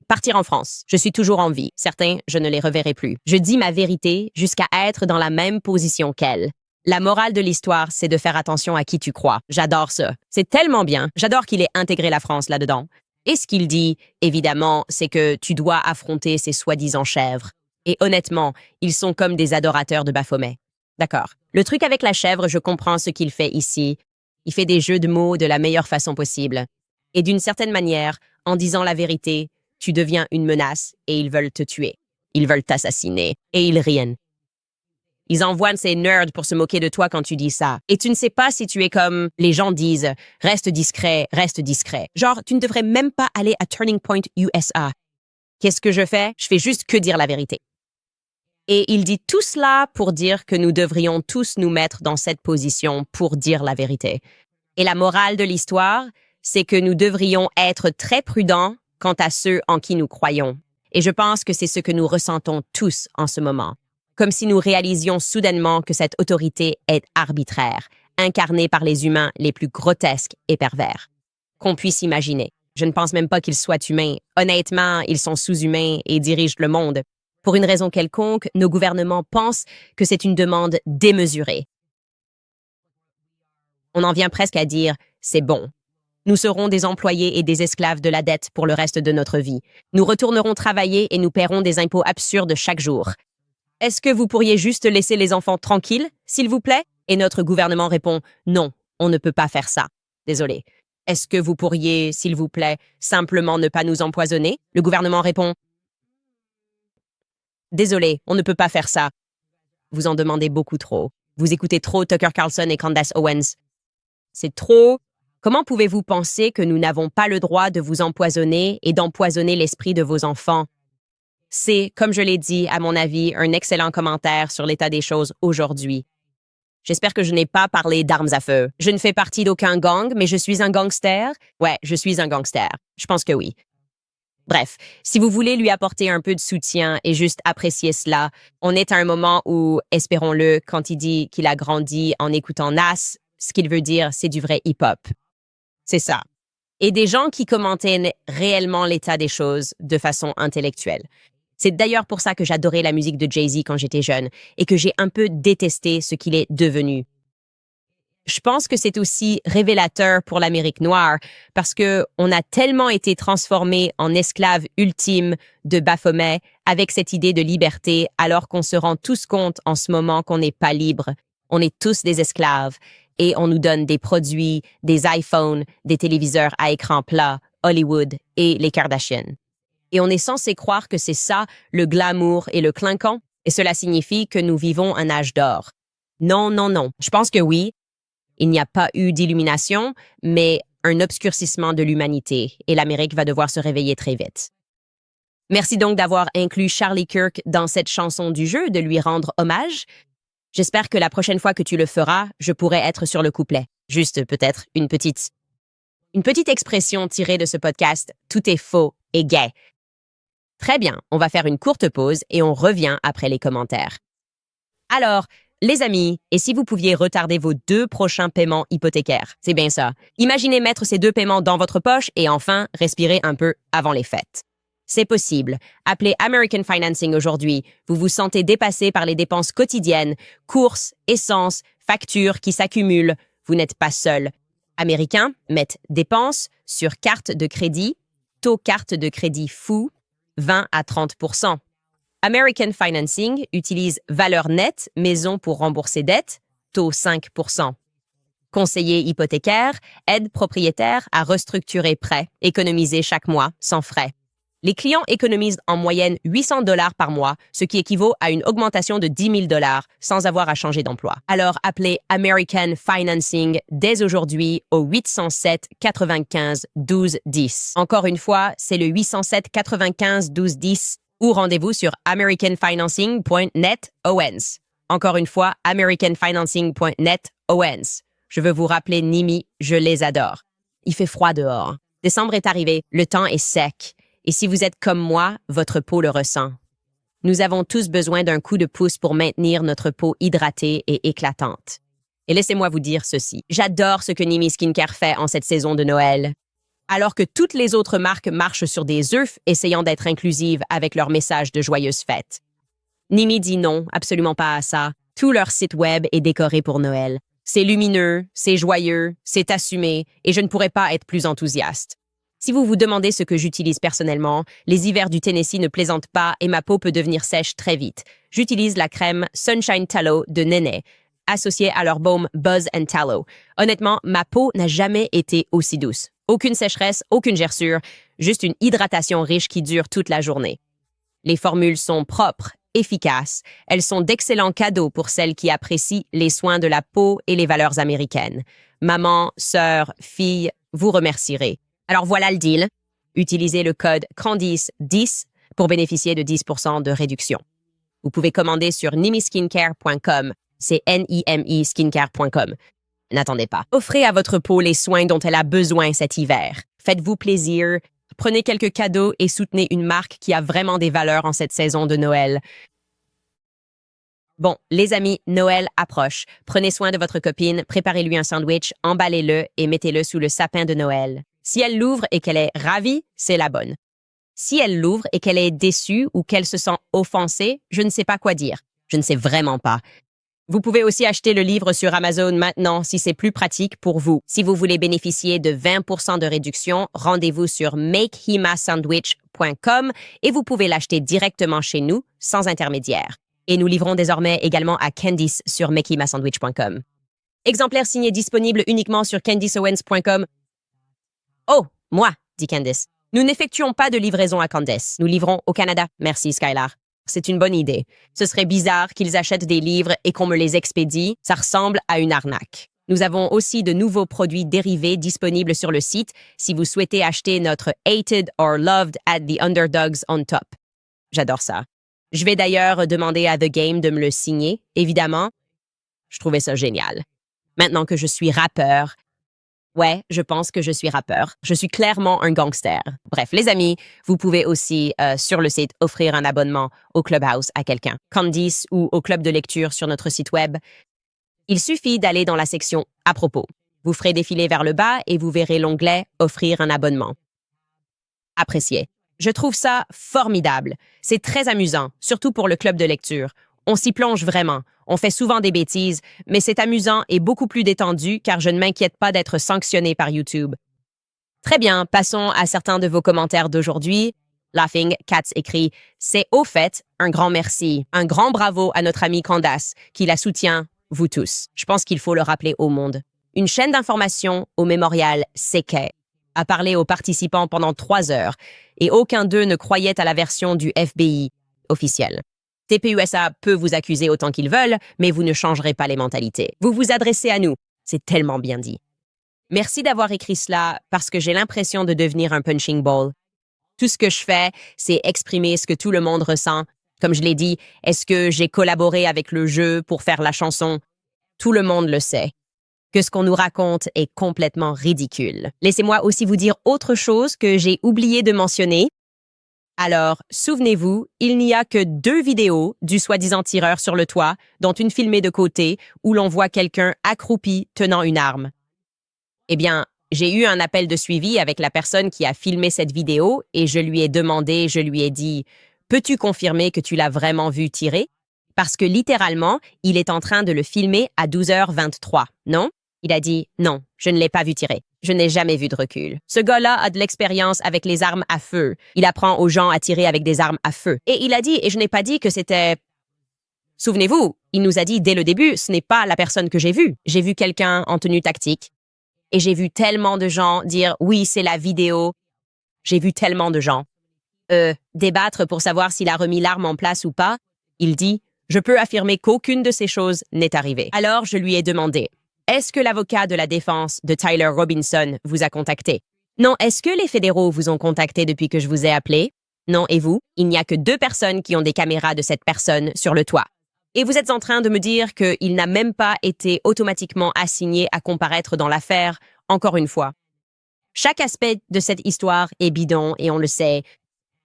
Partir en France. Je suis toujours en vie. Certains, je ne les reverrai plus. Je dis ma vérité jusqu'à être dans la même position qu'elle. La morale de l'histoire, c'est de faire attention à qui tu crois. J'adore ça. C'est tellement bien. J'adore qu'il ait intégré la France là-dedans. Et ce qu'il dit, évidemment, c'est que tu dois affronter ces soi-disant chèvres. Et honnêtement, ils sont comme des adorateurs de Baphomet. D'accord. Le truc avec la chèvre, je comprends ce qu'il fait ici. Il fait des jeux de mots de la meilleure façon possible. Et d'une certaine manière, en disant la vérité, tu deviens une menace et ils veulent te tuer. Ils veulent t'assassiner. Et ils rient. Ils envoient ces nerds pour se moquer de toi quand tu dis ça. Et tu ne sais pas si tu es comme les gens disent « Reste discret, reste discret ». Genre, tu ne devrais même pas aller à Turning Point USA. Qu'est-ce que je fais? Je fais juste que dire la vérité. Et il dit tout cela pour dire que nous devrions tous nous mettre dans cette position pour dire la vérité. Et la morale de l'histoire, c'est que nous devrions être très prudents quant à ceux en qui nous croyons. Et je pense que c'est ce que nous ressentons tous en ce moment. Comme si nous réalisions soudainement que cette autorité est arbitraire, incarnée par les humains les plus grotesques et pervers qu'on puisse imaginer. Je ne pense même pas qu'ils soient humains. Honnêtement, ils sont sous-humains et dirigent le monde. Pour une raison quelconque, nos gouvernements pensent que c'est une demande démesurée. On en vient presque à dire « c'est bon ». Nous serons des employés et des esclaves de la dette pour le reste de notre vie. Nous retournerons travailler et nous paierons des impôts absurdes chaque jour. Est-ce que vous pourriez juste laisser les enfants tranquilles, s'il vous plaît? Et notre gouvernement répond « non, on ne peut pas faire ça. Désolé. Est-ce que vous pourriez, s'il vous plaît, simplement ne pas nous empoisonner? Le gouvernement répond « désolé, on ne peut pas faire ça. Vous en demandez beaucoup trop. Vous écoutez trop Tucker Carlson et Candace Owens. C'est trop. Comment pouvez-vous penser que nous n'avons pas le droit de vous empoisonner et d'empoisonner l'esprit de vos enfants? » C'est, comme je l'ai dit, à mon avis, un excellent commentaire sur l'état des choses aujourd'hui. J'espère que je n'ai pas parlé d'armes à feu. Je ne fais partie d'aucun gang, mais je suis un gangster. Ouais, je suis un gangster. Je pense que oui. Bref, si vous voulez lui apporter un peu de soutien et juste apprécier cela, on est à un moment où, espérons-le, quand il dit qu'il a grandi en écoutant Nas, ce qu'il veut dire, c'est du vrai hip-hop. C'est ça. Et des gens qui commentaient réellement l'état des choses de façon intellectuelle. C'est d'ailleurs pour ça que j'adorais la musique de Jay-Z quand j'étais jeune et que j'ai un peu détesté ce qu'il est devenu. Je pense que c'est aussi révélateur pour l'Amérique noire parce que on a tellement été transformés en esclaves ultimes de Baphomet avec cette idée de liberté alors qu'on se rend tous compte en ce moment qu'on n'est pas libre. On est tous des esclaves et on nous donne des produits, des iPhones, des téléviseurs à écran plat, Hollywood et les Kardashians. Et on est censé croire que c'est ça, le glamour et le clinquant, et cela signifie que nous vivons un âge d'or. Non, non, non. Je pense que oui, il n'y a pas eu d'illumination, mais un obscurcissement de l'humanité, et l'Amérique va devoir se réveiller très vite. Merci donc d'avoir inclus Charlie Kirk dans cette chanson du jeu, de lui rendre hommage. J'espère que la prochaine fois que tu le feras, je pourrai être sur le couplet. Juste peut-être une petite expression tirée de ce podcast, tout est faux et gay. Très bien, on va faire une courte pause et on revient après les commentaires. Alors, les amis, et si vous pouviez retarder vos 2 prochains paiements hypothécaires? C'est bien ça. Imaginez mettre ces 2 paiements dans votre poche et enfin, respirer un peu avant les fêtes. C'est possible. Appelez American Financing aujourd'hui. Vous vous sentez dépassé par les dépenses quotidiennes, courses, essence, factures qui s'accumulent. Vous n'êtes pas seul. Américains mettent dépenses sur carte de crédit, taux carte de crédit fou, 20 à 30%. American Financing utilise valeur nette, maison pour rembourser dette, taux 5%. Conseiller hypothécaire aide propriétaire à restructurer prêt, économiser chaque mois, sans frais. Les clients économisent en moyenne $800 par mois, ce qui équivaut à une augmentation de $10,000 sans avoir à changer d'emploi. Alors appelez American Financing dès aujourd'hui au 807 95 12 10. Encore une fois, c'est le 807 95 12 10 ou rendez-vous sur americanfinancing.net Owens. Encore une fois, americanfinancing.net Owens. Je veux vous rappeler Nimi, je les adore. Il fait froid dehors. Décembre est arrivé, le temps est sec. Et si vous êtes comme moi, votre peau le ressent. Nous avons tous besoin d'un coup de pouce pour maintenir notre peau hydratée et éclatante. Et laissez-moi vous dire ceci. J'adore ce que Nimi Skincare fait en cette saison de Noël. Alors que toutes les autres marques marchent sur des œufs essayant d'être inclusives avec leur message de joyeuses fêtes. Nimi dit non, absolument pas à ça. Tout leur site web est décoré pour Noël. C'est lumineux, c'est joyeux, c'est assumé, et je ne pourrais pas être plus enthousiaste. Si vous vous demandez ce que j'utilise personnellement, les hivers du Tennessee ne plaisantent pas et ma peau peut devenir sèche très vite. J'utilise la crème Sunshine Tallow de Nene, associée à leur baume Buzz and Tallow. Honnêtement, ma peau n'a jamais été aussi douce. Aucune sécheresse, aucune gerçure, juste une hydratation riche qui dure toute la journée. Les formules sont propres, efficaces. Elles sont d'excellents cadeaux pour celles qui apprécient les soins de la peau et les valeurs américaines. Maman, sœur, fille, vous remercierez. Alors voilà le deal. Utilisez le code Candice10 pour bénéficier de 10% de réduction. Vous pouvez commander sur nimiskincare.com. C'est Nimi skincare.com. N'attendez pas. Offrez à votre peau les soins dont elle a besoin cet hiver. Faites-vous plaisir. Prenez quelques cadeaux et soutenez une marque qui a vraiment des valeurs en cette saison de Noël. Bon, les amis, Noël approche. Prenez soin de votre copine, préparez-lui un sandwich, emballez-le et mettez-le sous le sapin de Noël. Si elle l'ouvre et qu'elle est ravie, c'est la bonne. Si elle l'ouvre et qu'elle est déçue ou qu'elle se sent offensée, je ne sais pas quoi dire. Je ne sais vraiment pas. Vous pouvez aussi acheter le livre sur Amazon maintenant si c'est plus pratique pour vous. Si vous voulez bénéficier de 20% de réduction, rendez-vous sur makehimasandwich.com et vous pouvez l'acheter directement chez nous sans intermédiaire. Et nous livrons désormais également à Candice sur makehimasandwich.com. Exemplaire signé disponible uniquement sur candiceowens.com. Oh, moi, dit Candice. Nous n'effectuons pas de livraison à Candice. Nous livrons au Canada. Merci, Skylar. C'est une bonne idée. Ce serait bizarre qu'ils achètent des livres et qu'on me les expédie. Ça ressemble à une arnaque. Nous avons aussi de nouveaux produits dérivés disponibles sur le site si vous souhaitez acheter notre Hated or Loved at the Underdogs on Top. J'adore ça. Je vais d'ailleurs demander à The Game de me le signer, évidemment. Je trouvais ça génial. Maintenant que je suis rappeur, ouais, je pense que je suis rappeur. Je suis clairement un gangster. Bref, les amis, vous pouvez aussi, sur le site, offrir un abonnement au Clubhouse à quelqu'un, Candice ou au club de lecture sur notre site web. Il suffit d'aller dans la section « À propos ». Vous ferez défiler vers le bas et vous verrez l'onglet « Offrir un abonnement ». Apprécié. Je trouve ça formidable. C'est très amusant, surtout pour le club de lecture. On s'y plonge vraiment. On fait souvent des bêtises, mais c'est amusant et beaucoup plus détendu car je ne m'inquiète pas d'être sanctionné par YouTube. Très bien, passons à certains de vos commentaires d'aujourd'hui. Laughing Cats écrit « C'est au fait un grand merci, un grand bravo à notre ami Candace qui la soutient, vous tous. Je pense qu'il faut le rappeler au monde. Une chaîne d'information au mémorial CK a parlé aux participants pendant 3 heures et aucun d'eux ne croyait à la version du FBI officielle. TPUSA peut vous accuser autant qu'ils veulent, mais vous ne changerez pas les mentalités. Vous vous adressez à nous. C'est tellement bien dit. Merci d'avoir écrit cela parce que j'ai l'impression de devenir un punching ball. Tout ce que je fais, c'est exprimer ce que tout le monde ressent. Comme je l'ai dit, est-ce que j'ai collaboré avec le jeu pour faire la chanson? Tout le monde le sait. Que ce qu'on nous raconte est complètement ridicule. Laissez-moi aussi vous dire autre chose que j'ai oublié de mentionner. Alors, souvenez-vous, il n'y a que 2 vidéos du soi-disant tireur sur le toit, dont une filmée de côté où l'on voit quelqu'un accroupi tenant une arme. Eh bien, j'ai eu un appel de suivi avec la personne qui a filmé cette vidéo et je lui ai dit « Peux-tu confirmer que tu l'as vraiment vu tirer? » Parce que littéralement, il est en train de le filmer à 12h23, non? Il a dit « Non, je ne l'ai pas vu tirer. Je n'ai jamais vu de recul. Ce gars-là a de l'expérience avec les armes à feu. Il apprend aux gens à tirer avec des armes à feu. Et il a dit, et je n'ai pas dit que c'était... Souvenez-vous, il nous a dit dès le début, ce n'est pas la personne que j'ai vue. J'ai vu quelqu'un en tenue tactique. Et j'ai vu tellement de gens dire « Oui, c'est la vidéo. » J'ai vu tellement de gens débattre pour savoir s'il a remis l'arme en place ou pas. Il dit « Je peux affirmer qu'aucune de ces choses n'est arrivée. » Alors, je lui ai demandé est-ce que l'avocat de la défense de Tyler Robinson vous a contacté? Non, est-ce que les fédéraux vous ont contacté depuis que je vous ai appelé? Non, et vous? Il n'y a que 2 personnes qui ont des caméras de cette personne sur le toit. Et vous êtes en train de me dire qu'il n'a même pas été automatiquement assigné à comparaître dans l'affaire, encore une fois. Chaque aspect de cette histoire est bidon et on le sait.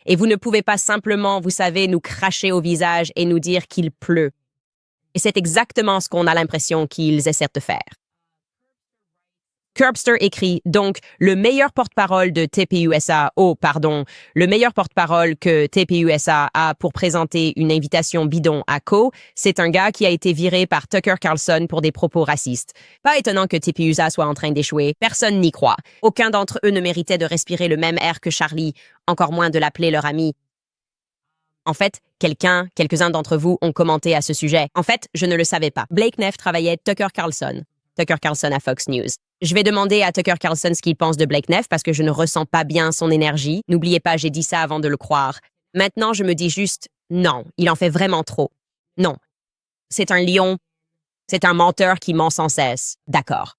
Et vous ne pouvez pas simplement, vous savez, nous cracher au visage et nous dire qu'il pleut. Et c'est exactement ce qu'on a l'impression qu'ils essaient de faire. Curbster écrit donc le meilleur porte-parole de TPUSA, le meilleur porte-parole que TPUSA a pour présenter une invitation bidon à Co, c'est un gars qui a été viré par Tucker Carlson pour des propos racistes. Pas étonnant que TPUSA soit en train d'échouer, personne n'y croit. Aucun d'entre eux ne méritait de respirer le même air que Charlie, encore moins de l'appeler leur ami. En fait, quelques-uns d'entre vous ont commenté à ce sujet. En fait, je ne le savais pas. Blake Neff travaillait Tucker Carlson à Fox News. Je vais demander à Tucker Carlson ce qu'il pense de Blake Neff parce que je ne ressens pas bien son énergie. N'oubliez pas, j'ai dit ça avant de le croire. Maintenant, je me dis juste, non, il en fait vraiment trop. Non. C'est un lion. C'est un menteur qui ment sans cesse. D'accord.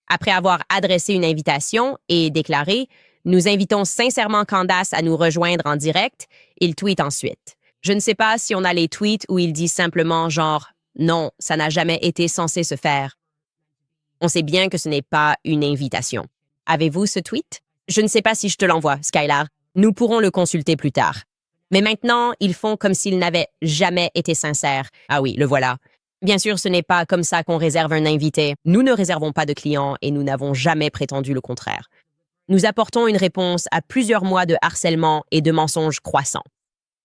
Après avoir adressé une invitation et déclaré « Nous invitons sincèrement Candace à nous rejoindre en direct », il tweet ensuite. Je ne sais pas si on a les tweets où il dit simplement genre « Non, ça n'a jamais été censé se faire ». On sait bien que ce n'est pas une invitation. Avez-vous ce tweet? Je ne sais pas si je te l'envoie, Skylar. Nous pourrons le consulter plus tard. Mais maintenant, ils font comme s'ils n'avaient jamais été sincères. Ah oui, le voilà. Bien sûr, ce n'est pas comme ça qu'on réserve un invité. Nous ne réservons pas de clients et nous n'avons jamais prétendu le contraire. Nous apportons une réponse à plusieurs mois de harcèlement et de mensonges croissants.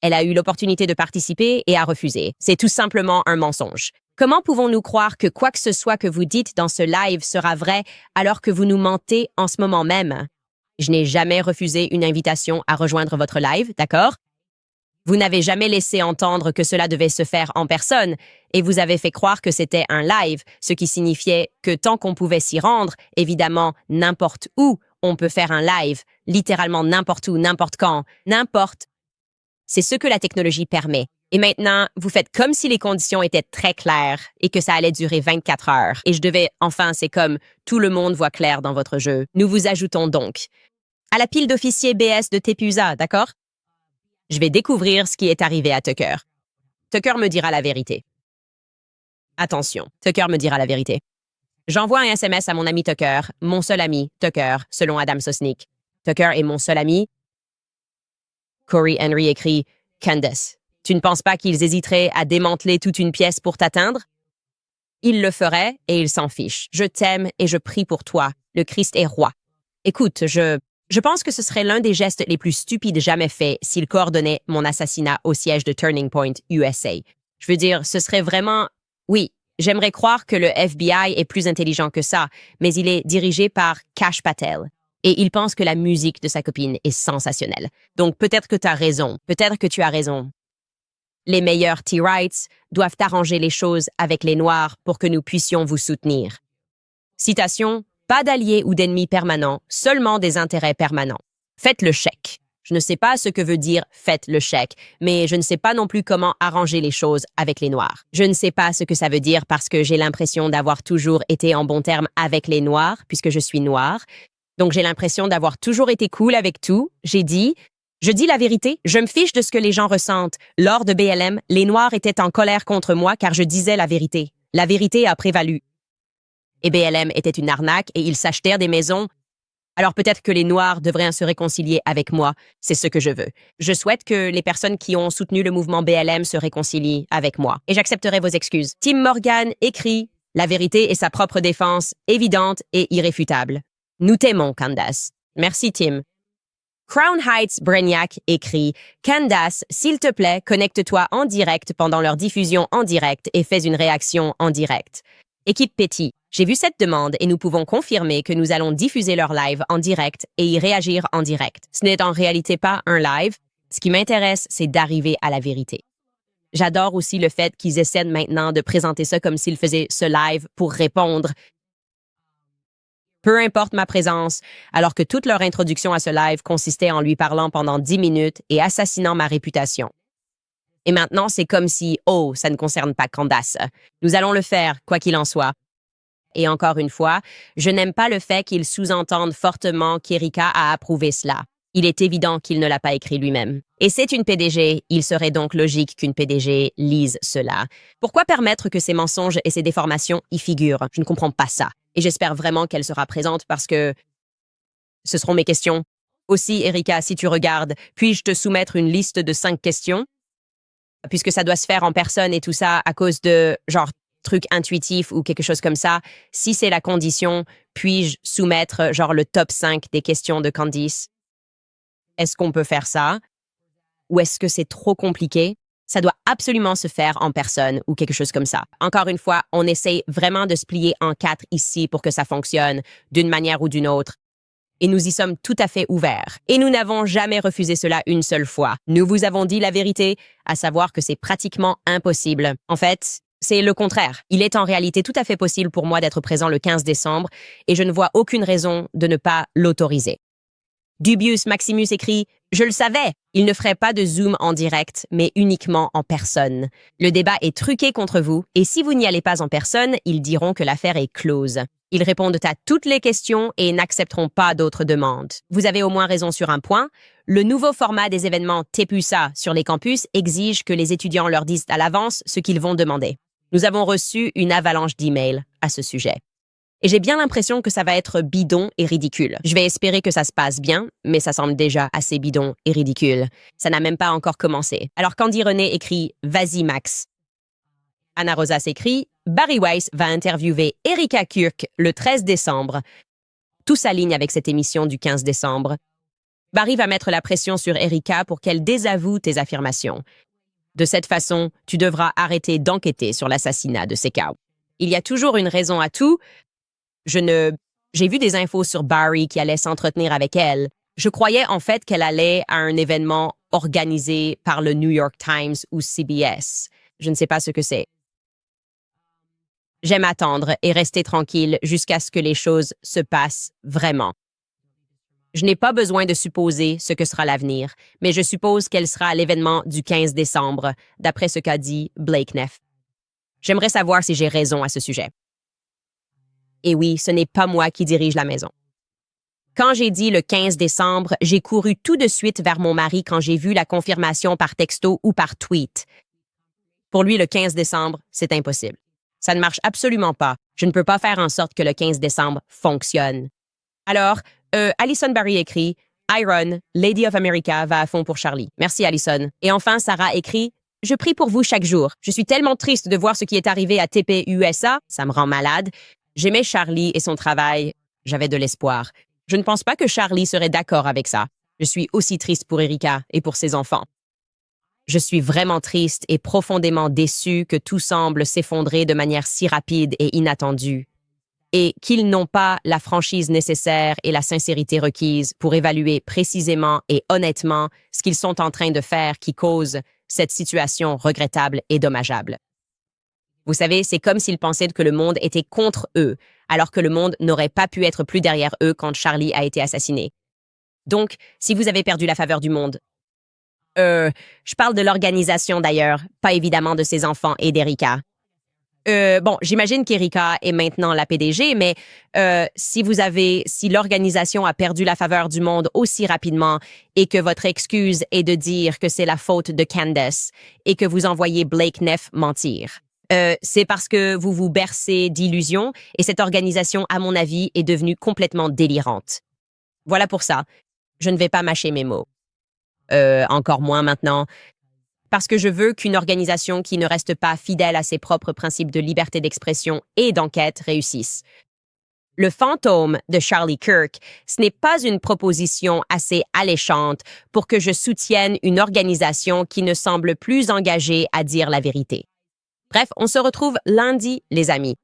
Elle a eu l'opportunité de participer et a refusé. C'est tout simplement un mensonge. Comment pouvons-nous croire que quoi que ce soit que vous dites dans ce live sera vrai alors que vous nous mentez en ce moment même? Je n'ai jamais refusé une invitation à rejoindre votre live, d'accord? Vous n'avez jamais laissé entendre que cela devait se faire en personne et vous avez fait croire que c'était un live, ce qui signifiait que tant qu'on pouvait s'y rendre, évidemment, n'importe où, on peut faire un live, littéralement n'importe où, n'importe quand, n'importe. C'est ce que la technologie permet. Et maintenant, vous faites comme si les conditions étaient très claires et que ça allait durer 24 heures. Et c'est comme tout le monde voit clair dans votre jeu. Nous vous ajoutons donc à la pile d'officiers BS de Tepusa, d'accord? Je vais découvrir ce qui est arrivé à Tucker. Tucker me dira la vérité. Attention, Tucker me dira la vérité. J'envoie un SMS à mon ami Tucker, mon seul ami, Tucker, selon Adam Sosnick. Tucker est mon seul ami. Corey Henry écrit « Candace, tu ne penses pas qu'ils hésiteraient à démanteler toute une pièce pour t'atteindre? Ils le feraient et ils s'en fichent. Je t'aime et je prie pour toi. Le Christ est roi. Écoute, je pense que ce serait l'un des gestes les plus stupides jamais faits s'il coordonnait mon assassinat au siège de Turning Point, USA. Je veux dire, ce serait vraiment... Oui, j'aimerais croire que le FBI est plus intelligent que ça, mais il est dirigé par Kash Patel. Et il pense que la musique de sa copine est sensationnelle. Donc peut-être que tu as raison. Peut-être que tu as raison. Les meilleurs T-Rights doivent arranger les choses avec les Noirs pour que nous puissions vous soutenir. Citation, pas d'alliés ou d'ennemis permanents, seulement des intérêts permanents. Faites le chèque. Je ne sais pas ce que veut dire « faites le chèque », mais je ne sais pas non plus comment arranger les choses avec les Noirs. Je ne sais pas ce que ça veut dire parce que j'ai l'impression d'avoir toujours été en bon terme avec les Noirs, puisque je suis noire. Donc j'ai l'impression d'avoir toujours été cool avec tout. Je dis la vérité, je me fiche de ce que les gens ressentent. Lors de BLM, les Noirs étaient en colère contre moi car je disais la vérité. La vérité a prévalu. Et BLM était une arnaque et ils s'achetèrent des maisons. Alors peut-être que les Noirs devraient se réconcilier avec moi. C'est ce que je veux. Je souhaite que les personnes qui ont soutenu le mouvement BLM se réconcilient avec moi. Et j'accepterai vos excuses. Tim Morgan écrit « La vérité est sa propre défense, évidente et irréfutable. Nous t'aimons, Candace. » Merci, Tim. Crown Heights Brainiac écrit « Candace, s'il te plaît, connecte-toi en direct pendant leur diffusion en direct et fais une réaction en direct. » Équipe Petit, j'ai vu cette demande et nous pouvons confirmer que nous allons diffuser leur live en direct et y réagir en direct. Ce n'est en réalité pas un live. Ce qui m'intéresse, c'est d'arriver à la vérité. J'adore aussi le fait qu'ils essaient maintenant de présenter ça comme s'ils faisaient ce live pour répondre. Peu importe ma présence, alors que toute leur introduction à ce live consistait en lui parlant pendant 10 minutes et assassinant ma réputation. Et maintenant, c'est comme si, oh, ça ne concerne pas Candace. Nous allons le faire, quoi qu'il en soit. Et encore une fois, je n'aime pas le fait qu'il sous-entende fortement qu'Erika a approuvé cela. Il est évident qu'il ne l'a pas écrit lui-même. Et c'est une PDG, il serait donc logique qu'une PDG lise cela. Pourquoi permettre que ces mensonges et ces déformations y figurent? Je ne comprends pas ça. Et j'espère vraiment qu'elle sera présente parce que ce seront mes questions. Aussi, Erika, si tu regardes, puis-je te soumettre une liste de 5 questions? Puisque ça doit se faire en personne et tout ça à cause de, truc intuitif ou quelque chose comme ça. Si c'est la condition, puis-je soumettre, le top 5 des questions de Candice? Est-ce qu'on peut faire ça? Ou est-ce que c'est trop compliqué? Ça doit absolument se faire en personne ou quelque chose comme ça. Encore une fois, on essaie vraiment de se plier en 4 ici pour que ça fonctionne d'une manière ou d'une autre. Et nous y sommes tout à fait ouverts. Et nous n'avons jamais refusé cela une seule fois. Nous vous avons dit la vérité, à savoir que c'est pratiquement impossible. En fait, c'est le contraire. Il est en réalité tout à fait possible pour moi d'être présent le 15 décembre et je ne vois aucune raison de ne pas l'autoriser. Dubius Maximus écrit « Je le savais, il ne ferait pas de Zoom en direct, mais uniquement en personne. Le débat est truqué contre vous, et si vous n'y allez pas en personne, ils diront que l'affaire est close. Ils répondent à toutes les questions et n'accepteront pas d'autres demandes. Vous avez au moins raison sur un point. Le nouveau format des événements TEPUSA sur les campus exige que les étudiants leur disent à l'avance ce qu'ils vont demander. Nous avons reçu une avalanche d'emails à ce sujet. Et j'ai bien l'impression que ça va être bidon et ridicule. Je vais espérer que ça se passe bien, mais ça semble déjà assez bidon et ridicule. Ça n'a même pas encore commencé. Alors Candy René écrit « Vas-y Max ». Anna Rosas écrit « Barry Weiss va interviewer Erika Kirk le 13 décembre ». Tout s'aligne avec cette émission du 15 décembre. Barry va mettre la pression sur Erika pour qu'elle désavoue tes affirmations. De cette façon, tu devras arrêter d'enquêter sur l'assassinat de Sekao. Il y a toujours une raison à tout. J'ai vu des infos sur Barry qui allait s'entretenir avec elle. Je croyais en fait qu'elle allait à un événement organisé par le New York Times ou CBS. Je ne sais pas ce que c'est. J'aime attendre et rester tranquille jusqu'à ce que les choses se passent vraiment. Je n'ai pas besoin de supposer ce que sera l'avenir, mais je suppose qu'elle sera à l'événement du 15 décembre, d'après ce qu'a dit Blake Neff. J'aimerais savoir si j'ai raison à ce sujet. Et oui, ce n'est pas moi qui dirige la maison. Quand j'ai dit le 15 décembre, j'ai couru tout de suite vers mon mari quand j'ai vu la confirmation par texto ou par tweet. Pour lui, le 15 décembre, c'est impossible. Ça ne marche absolument pas. Je ne peux pas faire en sorte que le 15 décembre fonctionne. Alors, Allison Barry écrit « Iron, Lady of America, va à fond pour Charlie. Merci, Allison. » Et enfin, Sarah écrit « Je prie pour vous chaque jour. Je suis tellement triste de voir ce qui est arrivé à TP USA. Ça me rend malade. J'aimais Charlie et son travail. J'avais de l'espoir. Je ne pense pas que Charlie serait d'accord avec ça. Je suis aussi triste pour Erika et pour ses enfants. Je suis vraiment triste et profondément déçue que tout semble s'effondrer de manière si rapide et inattendue, et qu'ils n'ont pas la franchise nécessaire et la sincérité requise pour évaluer précisément et honnêtement ce qu'ils sont en train de faire qui cause cette situation regrettable et dommageable. Vous savez, c'est comme s'ils pensaient que le monde était contre eux, alors que le monde n'aurait pas pu être plus derrière eux quand Charlie a été assassiné. Donc, si vous avez perdu la faveur du monde, je parle de l'organisation d'ailleurs, pas évidemment de ses enfants et d'Erika. Bon, j'imagine qu'Erika est maintenant la PDG, mais si l'organisation a perdu la faveur du monde aussi rapidement et que votre excuse est de dire que c'est la faute de Candace et que vous envoyez Blake Neff mentir, c'est parce que vous vous bercez d'illusions et cette organisation, à mon avis, est devenue complètement délirante. Voilà pour ça. Je ne vais pas mâcher mes mots. Encore moins maintenant, parce que je veux qu'une organisation qui ne reste pas fidèle à ses propres principes de liberté d'expression et d'enquête réussisse. Le fantôme de Charlie Kirk, ce n'est pas une proposition assez alléchante pour que je soutienne une organisation qui ne semble plus engagée à dire la vérité. Bref, on se retrouve lundi, les amis.